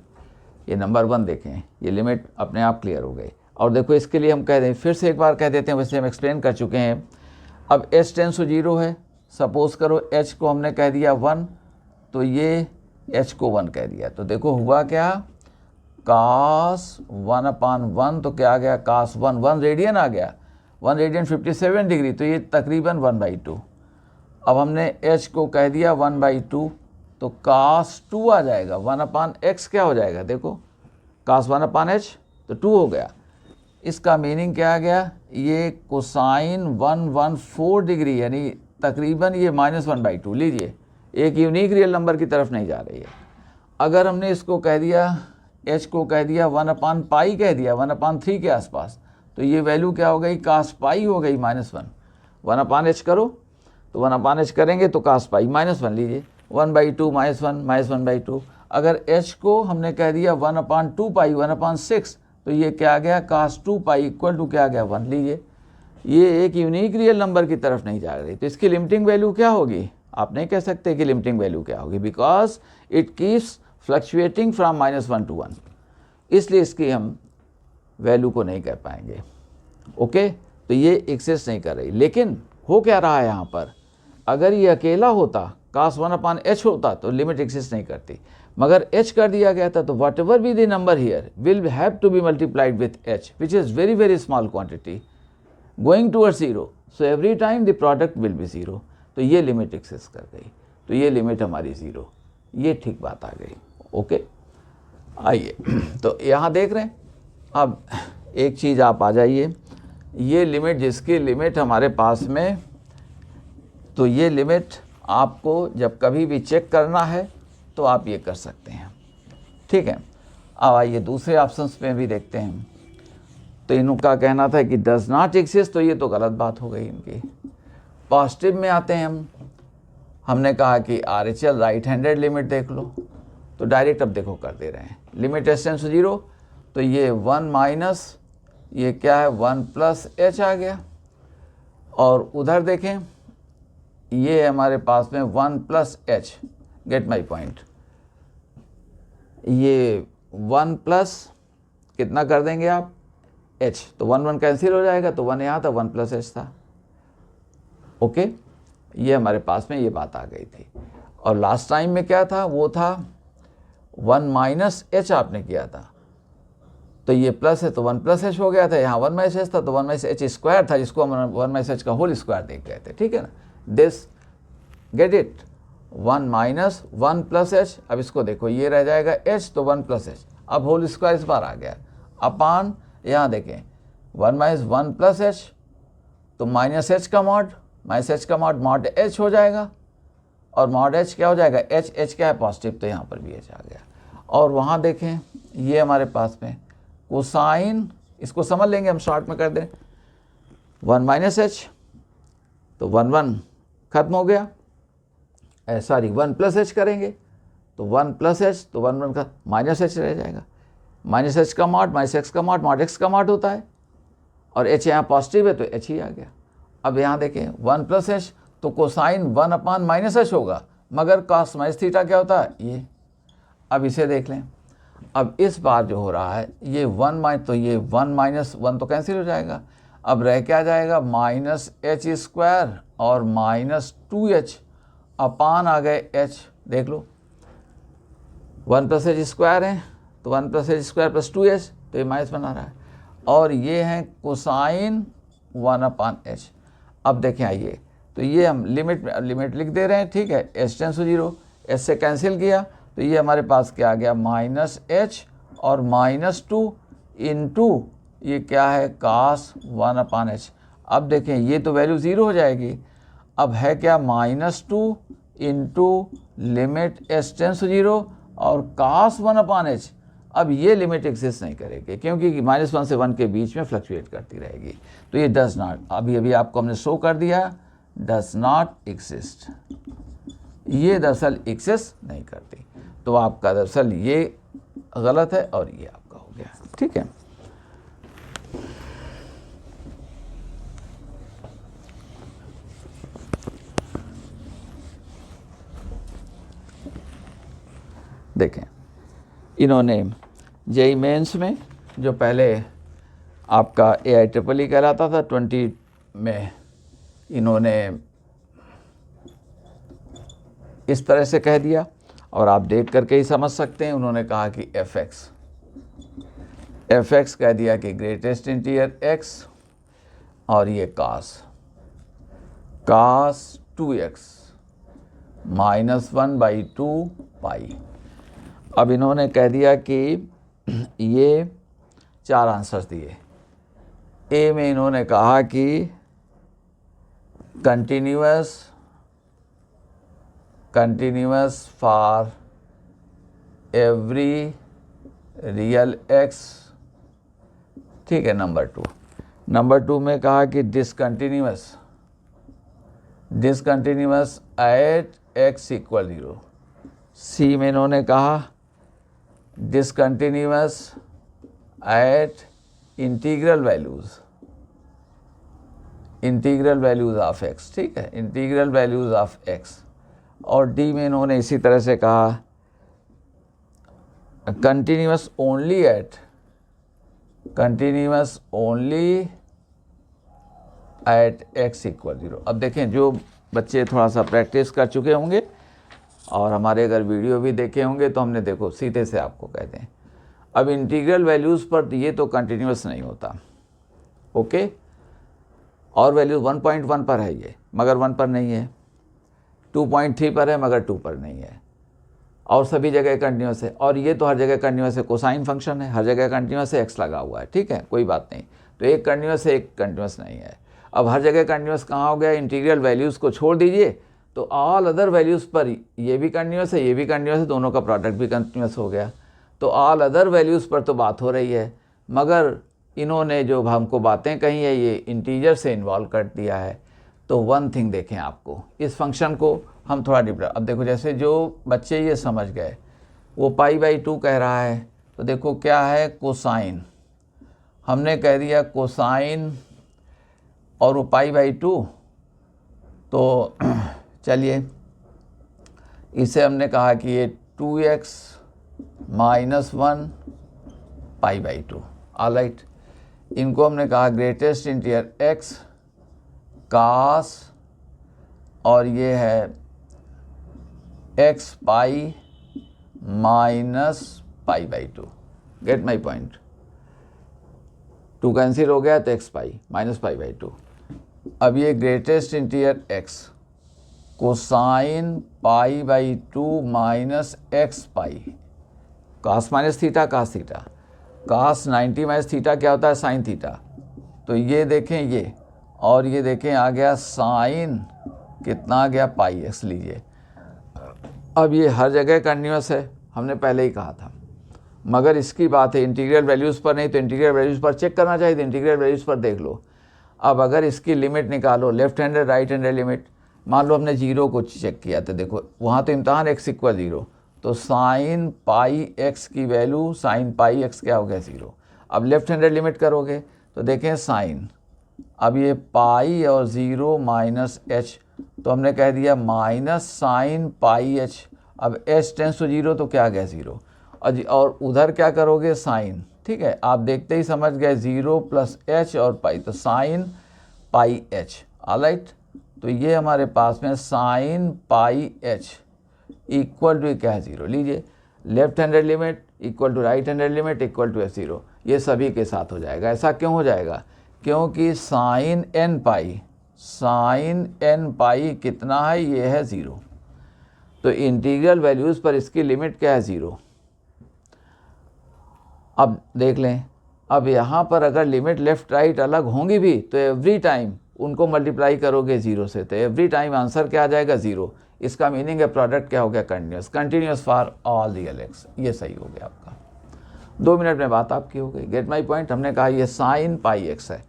ये नंबर 1 देखें, ये लिमिट अपने आप क्लियर हो गई। और देखो इसके लिए हम कह दें, फिर से एक बार कह देते हैं, वैसे हम एक्सप्लेन कर चुके हैं। अब s टेंस टू 0 है, सपोज करो h को हमने कह दिया 1, तो ये h को 1 कह दिया, तो देखो हुआ क्या, cos 1/1, तो क्या आ गया, cos 1 रेडियन आ गया, 1 रेडियन 57 डिग्री, तो ये तकरीबन 1/2। अब हमने h को कह दिया 1/2, तो cos 2 आ जाएगा, 1/x क्या हो जाएगा, देखो cos 1/h तो 2 हो गया। इसका मीनिंग क्या आ गया, ये कोसाइन 114 डिग्री, यानी तकरीबन ये -1/2। लीजिए, एक यूनिक रियल नंबर की तरफ नहीं जा रही है। अगर हमने इसको कह दिया, h को कह दिया 1/π कह दिया, 1/3 के आसपास, तो ये वैल्यू क्या हो गई, cos π हो गई -1। 1/h करो, तो 1/h करेंगे तो cos π -1 लीजिए, 1/2 -1 -1/2। अगर h को हमने कह दिया 1/2π 1/6, तो ये क्या आ गया, cos 2π इक्वल टू क्या आ गया, 1 लीजिए। ये एक यूनिक रियल नंबर की तरफ नहीं जा रही, तो इसकी लिमिटिंग वैल्यू क्या होगी, आप नहीं कह सकते कि लिमिटिंग वैल्यू क्या होगी, because it keeps fluctuating from -1 to 1, इसलिए इसकी हम वैल्यू को नहीं कह पाएंगे। ओके, तो ये एग्जिस्ट नहीं कर रही। लेकिन हो क्या रहा है यहाँ पर, अगर ये अकेला होता, cos 1/h होता, तो लिमिट एग्जिस्ट नहीं करती, मगर h कर दिया गया था, तो whatever be the number here will have to be multiplied with h, which is very very small quantity going towards 0, so every time the product will be 0। तो ये लिमिट एग्जिस्ट कर गई, तो ये लिमिट हमारी 0, ये ठीक बात आ गई। ओके, आइए तो यहाँ देख रहे हैं, अब एक चीज़ आप आ जाइए, ये लिमिट, जिसकी लिमिट हमारे पास में, तो ये लिमिट आपको जब कभी भी चेक करना है तो आप ये कर सकते हैं। ठीक है, अब आइए दूसरे ऑप्शंस में भी देखते हैं। तो इनका कहना था कि डज नॉट एग्जिस्ट, तो ये तो गलत बात हो गई इनकी। पॉजिटिव में आते हैं हमने कहा कि RHL राइट हैंडेड लिमिट देख लो, तो डायरेक्ट अब देखो कर दे रहे हैं, लिमिट s टेंस टू 0, तो ये 1 माइनस ये क्या है 1 प्लस h आ गया। और उधर देखें ये है हमारे पास में 1 plus H, gate my point. ये 1 प्लस कितना कर देंगे आप, एच, तो 1 1 कैंसिल हो जाएगा, तो 1 यहाँ था, 1 प्लस एच था। ओके, ये हमारे पास में ये बात आ गई थी। और लास्ट टाइम में क्या था, वो था 1 माइनस एच आपने किया था, तो ये प्लस है तो 1 प्लस एच हो गया था। यहाँ 1 माइनस एच था तो 1 माइनस एच स्क्वायर था, जिसको हम 1 माइनस एच का होल स्क्वायर देख गए थे, ठीक है ना। This get it, 1 minus 1 plus H, अब इसको देखो ये रह जाएगा एच, तो 1 प्लस एच, अब होल स्क्वायर इस बार आ गया, अपान यहाँ देखें 1 माइनस 1 प्लस एच, तो माइनस एच का मॉड, माइनस एच का मॉड एच हो जाएगा, और मॉड एच क्या हो जाएगा, एच, एच क्या है पॉजिटिव, तो यहाँ पर भी एच आ गया। और वहाँ देखें ये हमारे पास में कोसाइन, इसको समझ लेंगे हम, शॉर्ट में कर दें, 1 माइनस एच, तो 1 1 खत्म हो गया, सॉरी 1 प्लस एच करेंगे तो 1 प्लस एच, तो 1 1 का माइनस एच रह जाएगा, माइनस एच का मॉड, माइनस एक्स का मॉड एक्स का मॉड होता है, और एच यहाँ पॉजिटिव है तो एच ही आ गया। अब यहाँ देखें 1 प्लस एच, तो कोसाइन 1 अपान माइनस एच होगा, मगर कॉस माइनस थीटा क्या होता है, ये। अब इसे देख लें, अब इस बार जो हो रहा है ये 1 माइनस, तो ये 1 माइनस 1 तो कैंसिल हो जाएगा, अब रह क्या जाएगा, माइनस एच स्क्वायर और माइनस 2h अपान आ गए एच, देख लो 1 प्लस एच स्क्वायर है, तो 1 plus H square plus 2h, तो ये माइनस बना रहा है, और ये है कोसाइन 1 अपान एच। अब देखें आइए, तो ये हम लिमिट लिख दे रहे हैं, ठीक है, एच टेंस टू 0, एच से कैंसिल किया, तो ये हमारे पास क्या आ गया, माइनस एच और माइनस 2 इंटू ये क्या है, कास 1 अपान एच। अब देखें ये तो वैल्यू 0 हो जाएगी, अब है क्या, minus 2 into limit h tends to 0 और कास 1 अपान एच। अब ये लिमिट एग्जिस्ट नहीं करेगी, क्योंकि -1 से 1 के बीच में फ्लक्चुएट करती रहेगी, तो ये डज नॉट, अभी आपको हमने शो कर दिया, डज नॉट एग्जिस्ट, ये दरअसल एग्जिस्ट नहीं करती, तो आपका दरअसल ये गलत है और ये आपका हो गया, ठीक है। देखें इन्होंने जेई मेंस में जो पहले आपका AIEEE कहलाता था 20 में, इन्होंने इस तरह से कह दिया, और आप देख करके ही समझ सकते हैं, उन्होंने कहा कि fx कह दिया कि ग्रेटेस्ट इंटीजर x, और ये cos 2x -1/2 पाई। अब इन्होंने कह दिया कि ये 4 आंसर्स दिए। ए में इन्होंने कहा कि continuous for every real x, ठीक है। नंबर 2 में कहा कि डिसकंटिन्यूअस एट x = 0। सी में इन्होंने कहा discontinuous at integral values of x, ठीक है, इंटीग्रल वैल्यूज़ ऑफ x। और डी में इन्होंने इसी तरह से कहा कंटिन्यूअस ओनली एट x = 0। अब देखें, जो बच्चे थोड़ा सा प्रैक्टिस कर चुके होंगे और हमारे अगर वीडियो भी देखे होंगे, तो हमने देखो सीधे से आपको कहते हैं, अब इंटीग्रल वैल्यूज़ पर ये तो कंटिन्यूअस नहीं होता, ओके, और वैल्यू 1.1 पर है ये, मगर 1 पर नहीं है, 2.3 पर है मगर 2 पर नहीं है, और सभी जगह कंटिन्यूअस है, और ये तो हर जगह कंटिन्यूअस है, कोसाइन फंक्शन है, हर जगह कंटिन्यूअस है, एक्स लगा हुआ है, ठीक है, कोई बात नहीं। तो एक कंटिन्यूअस है, एक कंटिन्यूअस नहीं है। अब हर जगह कंटिन्यूअस कहाँ हो गया, इंटीग्रल वैल्यूज़ को छोड़ दीजिए, तो ऑल अदर वैल्यूज़ पर ये भी कंटिन्यूअस है, ये भी कंटिन्यूअस है, दोनों का प्रोडक्ट भी कंटिन्यूअस हो गया। तो ऑल अदर वैल्यूज़ पर तो बात हो रही है, मगर इन्होंने जो हमको बातें कही है ये इंटीजर से इन्वॉल्व कर दिया है। तो वन थिंग देखें, आपको इस फंक्शन को हम थोड़ा डिफरेंट, अब देखो जैसे जो बच्चे ये समझ गए, वो π/2 कह रहा है, तो देखो क्या है, कोसाइन, हमने कह दिया कोसाइन, और वो π/2, तो चलिए इसे हमने कहा कि ये 2x minus 1 pi by 2, alright. इनको हमने कहा ग्रेटेस्ट इंटीरियर x कास, और ये है x pi minus pi by 2। Get my point, 2 cancel हो गया तो x pi minus pi by 2। अब ये greatest integer x cosine pi by 2 minus x pi, cos minus theta cos theta, cos 90 minus theta क्या होता है sine theta. तो ये देखें ये, और ये देखें आ गया साइन कितना आ गया पाई एक्स लीजिए। अब ये हर जगह कंटिन्यूस है, हमने पहले ही कहा था, मगर इसकी बात है इंटीग्रल वैल्यूज़ पर नहीं तो इंटीग्रल वैल्यूज़ पर चेक करना चाहिए, तो इंटीग्रल वैल्यूज़ पर देख लो। अब अगर इसकी लिमिट निकालो, left handed right handed limit, मान लो हमने 0 को चेक किया तो देखो वहाँ तो इम्तहान x इक्वल 0, तो साइन पाई x की वैल्यू साइन पाई x क्या हो गया 0। अब लेफ्ट हैंडेड लिमिट करोगे तो देखें साइन, अब ये पाई और 0 माइनस h, तो हमने कह दिया माइनस साइन पाई h। अब h टेंस टू 0 तो क्या आ गया 0, और उधर क्या करोगे साइन, ठीक है, आप देखते ही समझ गए 0 प्लस h और पाई, तो साइन पाई h, ऑलराइट। तो ये हमारे पास में sine pi h equal to क्या है 0। लीजिए left handed limit equal to right handed limit equal to f0, ये सभी के साथ हो जाएगा। ऐसा क्यों हो जाएगा, क्योंकि साइन n पाई कितना है, ये है 0, तो इंटीग्रल वैल्यूज़ पर इसकी लिमिट क्या है 0। अब देख लें, अब यहाँ पर अगर लिमिट लेफ़्ट राइट अलग होंगी भी तो एवरी टाइम उनको मल्टीप्लाई करोगे 0 से, तो एवरी टाइम आंसर क्या आ जाएगा 0। इसका मीनिंग है प्रोडक्ट क्या हो गया continuous, continuous for all real x. ये सही हो गया आपका, 2 मिनट में बात आपकी हो गई। गेट माई पॉइंट, हमने कहा ये साइन पाई एक्स है,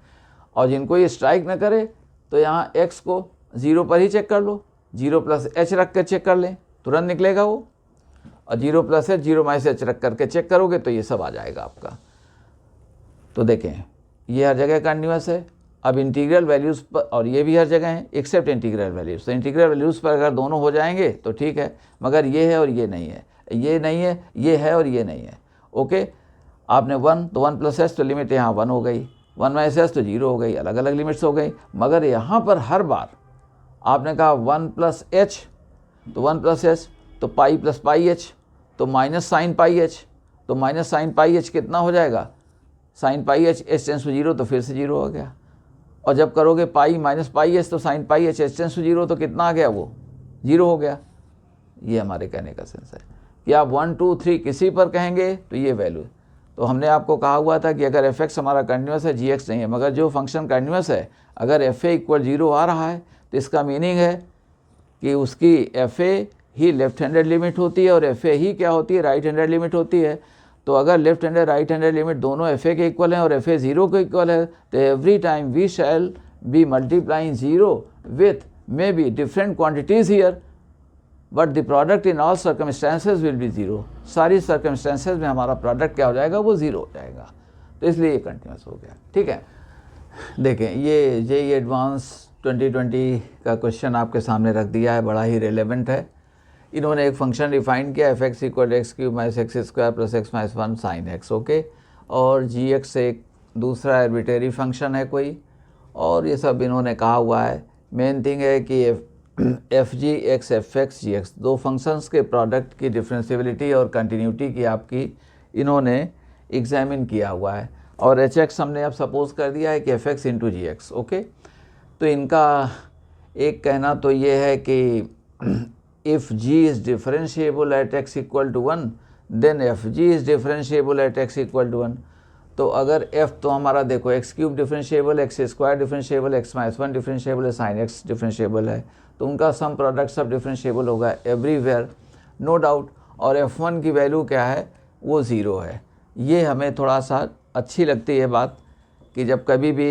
और जिनको ये स्ट्राइक न करे तो यहाँ x को 0 पर ही चेक कर लो, 0 प्लस h रख कर चेक कर लें, तुरंत निकलेगा वो, और 0 प्लस h 0 माइनस h रख करके चेक करोगे तो ये सब आ जाएगा आपका। तो देखें ये हर जगह कंटिन्यूस है। अब इंटीग्रल वैल्यूज़ पर, और ये भी हर जगह है एक्सेप्ट इंटीग्रल वैल्यूज़, तो इंटीग्रल वैल्यूज़ पर अगर दोनों हो जाएंगे तो ठीक है, मगर ये है और ये नहीं है, ये नहीं है, ये है और ये नहीं है। ओके, आपने 1 तो 1 प्लस एस तो लिमिट यहाँ 1 हो गई, 1 माइनस एस तो 0 हो गई, अलग अलग लिमिट्स हो गई। मगर यहाँ पर हर बार आपने कहा 1 प्लस एच, तो 1 प्लस एच तो पाई प्लस पाई एच, तो माइनस साइन पाई एच, तो माइनस साइन पाई एच कितना हो जाएगा, sine pi h, H tends to 0 तो फिर से 0 हो गया। और जब करोगे पाई माइनस पाई एच तो sine pi h, H tends to 0 तो कितना आ गया, वो 0 हो गया। ये हमारे कहने का सेंस है कि आप 1 2 3 किसी पर कहेंगे तो ये वैल्यू। तो हमने आपको कहा हुआ था कि अगर f(x) हमारा कंटिन्यूस है gx नहीं है, मगर जो फंक्शन कंटिन्यूस है अगर fa इक्वल 0 आ रहा है तो इसका मीनिंग है कि उसकी fa ही लेफ्ट हैंडेड लिमिट होती है और fa ही क्या होती है, राइट हैंडेड लिमिट होती है। तो अगर left handed right handed limit दोनों fa के इक्वल हैं और fa 0 के इक्वल है, तो every time we shall be multiplying 0 with may be different quantities here, but the product in all circumstances will be 0। सारी सर्कमस्टेंसेज में हमारा प्रोडक्ट क्या हो जाएगा, वो 0 हो जाएगा। तो इसलिए ये कंटिन्यूस हो गया, ठीक है। देखें ये JEE एडवांस 2020 का क्वेश्चन आपके सामने रख दिया है, बड़ा ही रेलेवेंट है। इन्होंने एक फंक्शन डिफाइन किया f(x) equal x cube minus x square plus x minus 1 sine x, okay. और gx एक दूसरा आर्बिट्रेरी फंक्शन है कोई, और ये सब इन्होंने कहा हुआ है। मेन थिंग है कि f(g(x) f(x) gx दो फंक्शंस के प्रोडक्ट की डिफरेंशियबिलिटी और कंटिन्यूटी की आपकी इन्होंने एग्जामिन किया हुआ है। और hx हमने अब सपोज कर दिया है कि f(x) इंटू gx, ओके। तो इनका एक कहना तो ये है कि if g is differentiable at x equal to 1 then fg is differentiable at x equal to 1। तो अगर f तो हमारा देखो x cube differentiable, x square differentiable, x minus 1 differentiable है, साइन एक्स डिफरेंशिएबल है, तो उनका सम प्रोडक्ट सब डिफरेंशिएबल होगा एवरीवेयर, नो डाउट। और f1 की वैल्यू क्या है, वो 0 है। ये हमें थोड़ा सा अच्छी लगती है बात कि जब कभी भी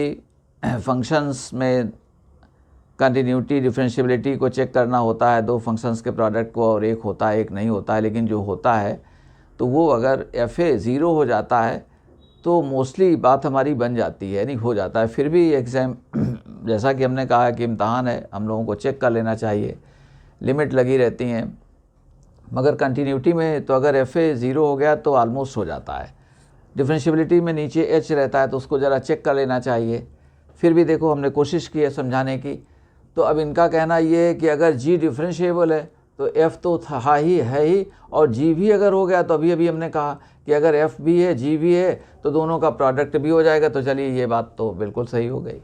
फंक्शंस में कंटिन्यूटी डिफरेंशिएबिलिटी को चेक करना होता है दो फंक्शंस के प्रोडक्ट को, और एक होता है एक नहीं होता है, लेकिन जो होता है तो वो अगर fa 0 हो जाता है तो मोस्टली बात हमारी बन जाती है, नहीं हो जाता है। फिर भी एग्ज़ाम जैसा कि हमने कहा कि इम्तहान है, हम लोगों को चेक कर लेना चाहिए लिमिट लगी रहती हैं, मगर कंटिन्यूटी में तो अगर एफ ए 0 हो गया तो ऑलमोस्ट हो जाता है। डिफरेंशियबिलिटी में नीचे एच रहता है तो उसको ज़रा चेक कर लेना चाहिए। फिर भी देखो हमने कोशिश की है समझाने की। तो अब इनका कहना ये है कि अगर जी डिफरेंशिएबल है तो एफ़ तो था ही है ही, और जी भी अगर हो गया तो अभी हमने कहा कि अगर एफ़ भी है जी भी है तो दोनों का प्रोडक्ट भी हो जाएगा। तो चलिए ये बात तो बिल्कुल सही हो गई।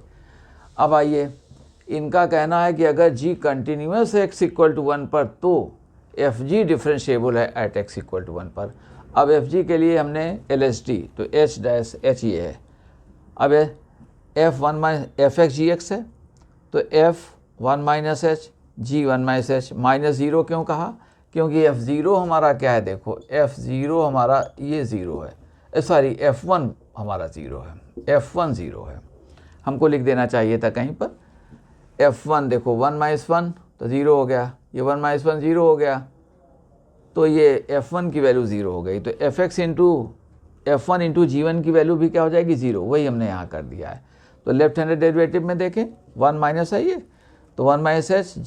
अब आइए, इनका कहना है कि अगर जी कंटिन्यूस है x = 1 पर तो एफ जी डिफरेंशिएबल है एट x = 1 पर। अब एफ जी के लिए हमने LSD तो H' ये है। अब f x g x है तो f1 - h g1 - h -0 क्यों कहा? क्योंकि f0 हमारा क्या है, देखो f0 हमारा ये 0 है, सॉरी f1 हमारा 0 है, f1 0 है। हमको लिख देना चाहिए था कहीं पर f1, देखो 1 - 1 तो 0 हो गया, ये 1 - 1 0 हो गया, तो ये f1 की वैल्यू 0 हो गई। तो fx f1 × g1 की वैल्यू भी क्या हो जाएगी 0, वही हमने यहाँ कर दिया है। तो लेफ्ट हैंडेड डेरिवेटिव में देखें 1 माइनस है ये, तो 1 - h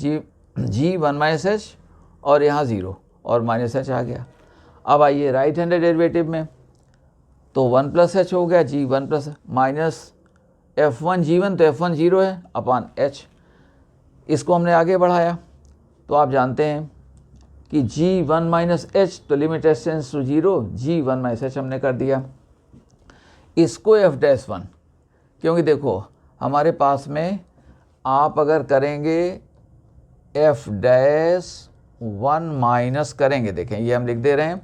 g 1 - h और यहाँ 0 और -h आ गया। अब आइए राइट हैंडेड डेरिवेटिव में, तो 1 + h हो गया g 1 + माइनस f1 g1 तो f1 0 है अपान h। इसको हमने आगे बढ़ाया तो आप जानते हैं कि g1 - h तो limit h tends to 0 g1 - h हमने कर दिया। इसको f'1, क्योंकि देखो हमारे पास में आप अगर करेंगे f'1 माइनस करेंगे, देखें ये हम लिख दे रहे हैं,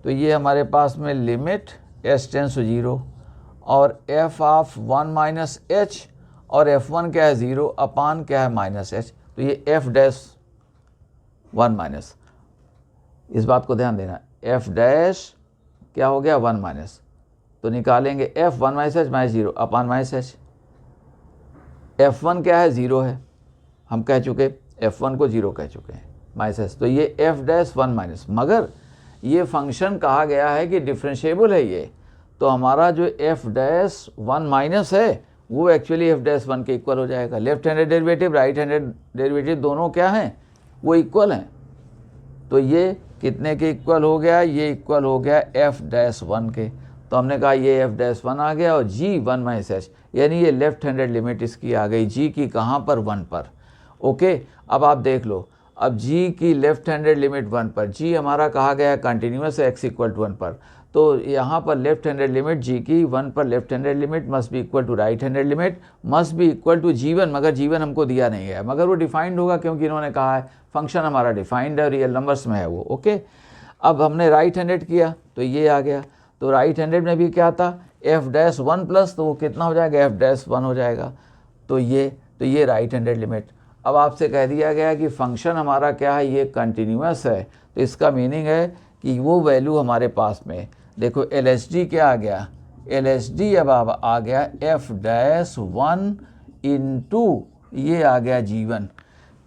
तो ये हमारे पास में लिमिट h टेंड्स टू 0 और f(1 - h) और f1 क्या है 0 अपान क्या है -h, तो ये f'1 माइनस, इस बात को ध्यान देना, f' क्या हो गया 1 माइनस, तो निकालेंगे f1 - h -0 अपान -h। f1 क्या है 0 है, हम कह चुके f1 को 0 कह चुके हैं -h, तो ये f'1 माइनस, मगर ये फंक्शन कहा गया है कि डिफरेंशिएबल है ये, तो हमारा जो f'1 माइनस है वो एक्चुअली f'1 के इक्वल हो जाएगा। Left handed derivative right handed derivative दोनों क्या हैं, वो इक्वल हैं, तो ये कितने के इक्वल हो गया, ये इक्वल हो गया f'1 के। तो हमने कहा ये f'1 आ गया और g1 - h, यानी ये लेफ्ट हैंडेड लिमिट इसकी आ गई, g की कहाँ पर 1 पर। ओके, अब आप देख लो, अब g की लेफ्ट हैंडेड लिमिट 1 पर, g हमारा कहा गया कंटिन्यूस है x = 1 पर, तो यहाँ पर लेफ्ट हैंडेड लिमिट g की 1 पर left handed limit must be equal to right handed limit must be equal to g1, मगर g1 हमको दिया नहीं है, मगर वो डिफाइंड होगा क्योंकि इन्होंने कहा है फंक्शन हमारा डिफाइंड है, रियल नंबर्स में है वो। ओके, अब हमने राइट हैंडेड किया तो ये आ गया, तो राइट हैंडेड में भी क्या था f'1 प्लस, तो वो कितना हो जाएगा f'1 हो जाएगा, तो ये राइट हैंडेड लिमिट। अब आपसे कह दिया गया कि फंक्शन हमारा क्या है, ये कंटिन्यूस है, तो इसका मीनिंग है कि वो वैल्यू हमारे पास में, देखो LSD क्या आ गया, LSD अब आ गया f'1 × ये आ गया g1,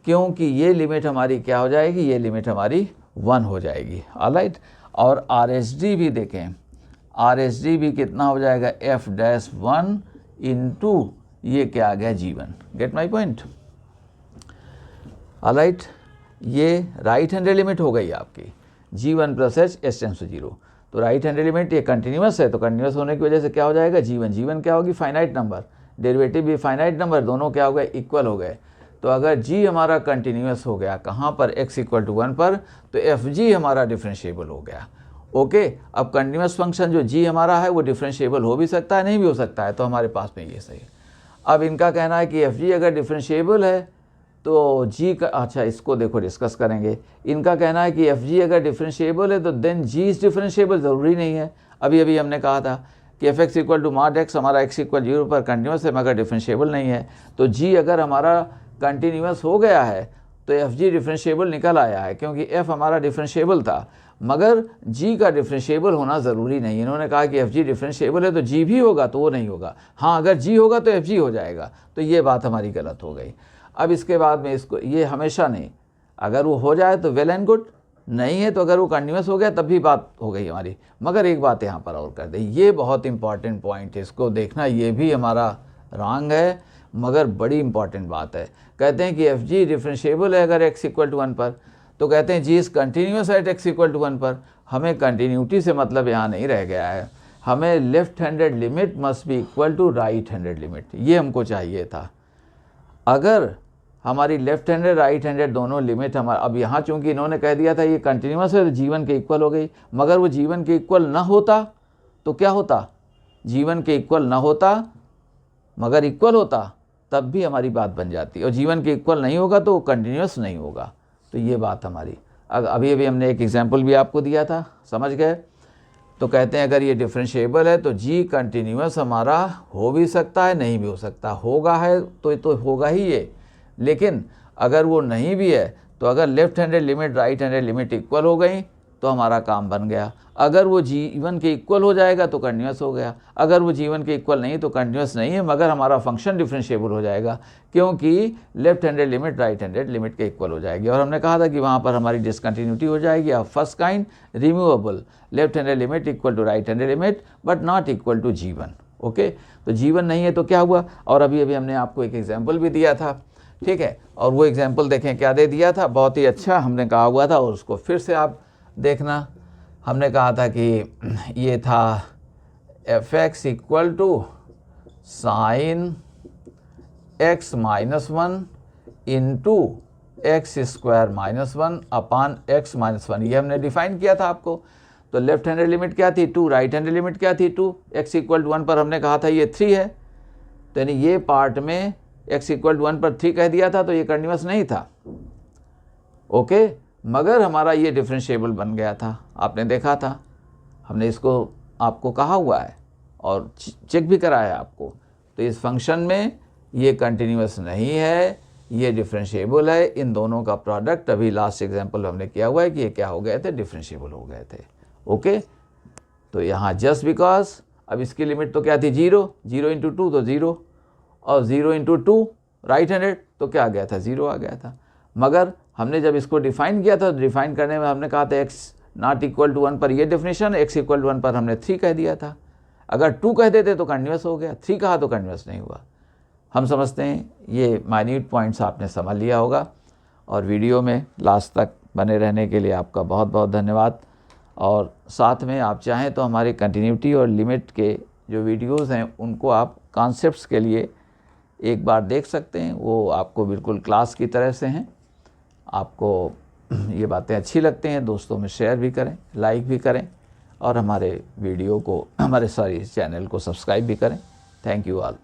क्योंकि ये लिमिट हमारी क्या हो जाएगी, ये लिमिट हमारी 1 हो जाएगी। ऑलराइट, और RSD भी देखें, RSD भी कितना हो जाएगा f'1 × ये क्या आ गया g1। Gate my point? Alright, ये राइट हैंडेड लिमिट हो गई आपकी g1 + h h tends to 0, तो राइट हैंडेड लिमिट ये कंटिन्यूस है, तो कंटिन्यूस होने की वजह से क्या हो जाएगा g1 क्या होगी फाइनाइट नंबर, डेरिवेटिव भी फाइनाइट नंबर, दोनों क्या हो गए इक्वल हो गए। तो अगर g हमारा कंटिन्यूस हो गया कहाँ पर x = 1 पर, तो fg हमारा डिफरेंशिएबल हो गया। ओके, अब कंटिन्यूस फंक्शन जो g हमारा है वो डिफरेंशिएबल हो भी सकता है नहीं भी हो सकता है, तो हमारे पास में ये सही। अब इनका कहना है कि fg अगर डिफरेंशिएबल है तो g का, अच्छा इसको देखो डिस्कस करेंगे। इनका कहना है कि fg अगर डिफरेंशिएबल है तो देन g इज डिफरेंशिएबल, ज़रूरी नहीं है। अभी हमने कहा था कि fx = mod x हमारा x = 0 पर कंटिन्यूस है मगर डिफरेंशिएबल नहीं है, तो g अगर हमारा कंटिन्यूस हो गया है तो fg डिफरेंशिएबल निकल आया है, क्योंकि f हमारा डिफरेंशिएबल था, मगर g का डिफरेंशिएबल होना ज़रूरी नहीं। इन्होंने कहा कि fg डिफरेंशिएबल है तो g भी होगा, तो वो नहीं होगा। हाँ, अगर g होगा तो fg हो जाएगा, तो ये बात हमारी गलत हो गई। अब इसके बाद में इसको, ये हमेशा नहीं, अगर वो हो जाए तो वेल एंड गुड, नहीं है तो अगर वो कंटिन्यूस हो गया तब भी बात हो गई हमारी। मगर एक बात यहाँ पर और कर दे, ये बहुत इंपॉर्टेंट पॉइंट है, इसको देखना, ये भी हमारा रॉन्ग है, मगर बड़ी इंपॉर्टेंट बात है। कहते हैं कि एफ जी डिफरेंशिएबल है अगर x इक्वल टू 1 पर, तो कहते हैं G is continuous at x equal to 1 पर। हमें कंटिन्यूटी से मतलब यहाँ नहीं रह गया है, हमें left handed limit must be equal to right handed limit, ये हमको चाहिए था। अगर हमारी लेफ्ट हैंडेड राइट हैंडेड दोनों लिमिट हमारा, अब यहाँ चूंकि इन्होंने कह दिया था ये कंटिन्यूस है तो g1 के इक्वल हो गई, मगर वो g1 के इक्वल ना होता तो क्या होता, g1 के इक्वल ना होता मगर इक्वल होता, तब भी हमारी बात बन जाती, और g1 के इक्वल नहीं होगा तो वो कंटिन्यूस नहीं होगा। तो ये बात हमारी, अभी अभी हमने एक एग्जाम्पल भी आपको दिया था, समझ गए। तो कहते हैं अगर ये डिफरेंशिएबल है तो g कंटिन्यूस हमारा हो भी सकता है, नहीं भी हो सकता, होगा है तो होगा ही ये, लेकिन अगर वो नहीं भी है तो अगर left handed limit right handed limit equal हो गई तो हमारा काम बन गया। अगर वो g1 के इक्वल हो जाएगा तो कंटिन्यूस हो गया, अगर वो g1 के इक्वल नहीं तो कंटिन्यूस नहीं है, मगर हमारा फंक्शन डिफरेंशिएबल हो जाएगा क्योंकि left handed limit right handed limit के इक्वल हो जाएगी। और हमने कहा था कि वहाँ पर हमारी डिसकंटिन्यूटी हो जाएगी of first kind, removable, left handed limit equal to right handed limit but not equal to g1। Okay, तो g1 नहीं है तो क्या हुआ, और अभी अभी हमने आपको एक एग्जाम्पल भी दिया था, ठीक है, और वो एग्जाम्पल देखें क्या दे दिया था, बहुत ही अच्छा हमने कहा हुआ था, और उसको फिर से आप देखना। हमने कहा था कि ये था f x equal to sine x minus 1 into x square minus 1 upon x minus 1, ये हमने डिफाइन किया था आपको। तो लेफ्ट हैंडेड लिमिट क्या थी 2, राइट हैंडेड लिमिट क्या थी 2, x इक्वल टू 1 पर हमने कहा था ये 3 है, तो यानी ये पार्ट में x इक्वल टू 1 पर 3 कह दिया था तो ये कंटिन्यूस नहीं था। ओके, मगर हमारा ये डिफरेंशिएबल बन गया था, आपने देखा था, हमने इसको आपको कहा हुआ है और चेक भी कराया आपको। तो इस फंक्शन में ये कंटिन्यूस नहीं है, ये डिफरेंशिएबल है, इन दोनों का प्रोडक्ट अभी लास्ट एग्जांपल हमने किया हुआ है कि ये क्या हो गए थे, डिफरेंशिएबल हो गए थे। ओके, तो यहाँ जस्ट बिकॉज, अब इसकी लिमिट तो क्या थी 0, 0 इंटू 2 तो 0, और 0 इंटू 2 राइट हैंडेड तो क्या आ गया था, 0 आ गया था। मगर हमने जब इसको डिफाइन किया था, डिफाइन करने में हमने कहा था x नॉट इक्वल टू 1 पर ये डेफिनेशन, x इक्वल टू 1 पर हमने 3 कह दिया था। अगर 2 कह देते तो कंटिन्यूस हो गया, 3 कहा तो कंटिन्यूस नहीं हुआ। हम समझते हैं ये माइन्यूट पॉइंट्स आपने समझ लिया होगा, और वीडियो में लास्ट तक बने रहने के लिए आपका बहुत बहुत धन्यवाद। और साथ में आप चाहें तो हमारे कंटिन्यूटी और लिमिट के जो वीडियोज़ हैं उनको आप कॉन्सेप्ट्स के लिए एक बार देख सकते हैं, वो आपको बिल्कुल क्लास की तरह से हैं। आपको ये बातें अच्छी लगती हैं, दोस्तों में शेयर भी करें, लाइक भी करें, और हमारे वीडियो को, हमारे चैनल को सब्सक्राइब भी करें। Thank you all.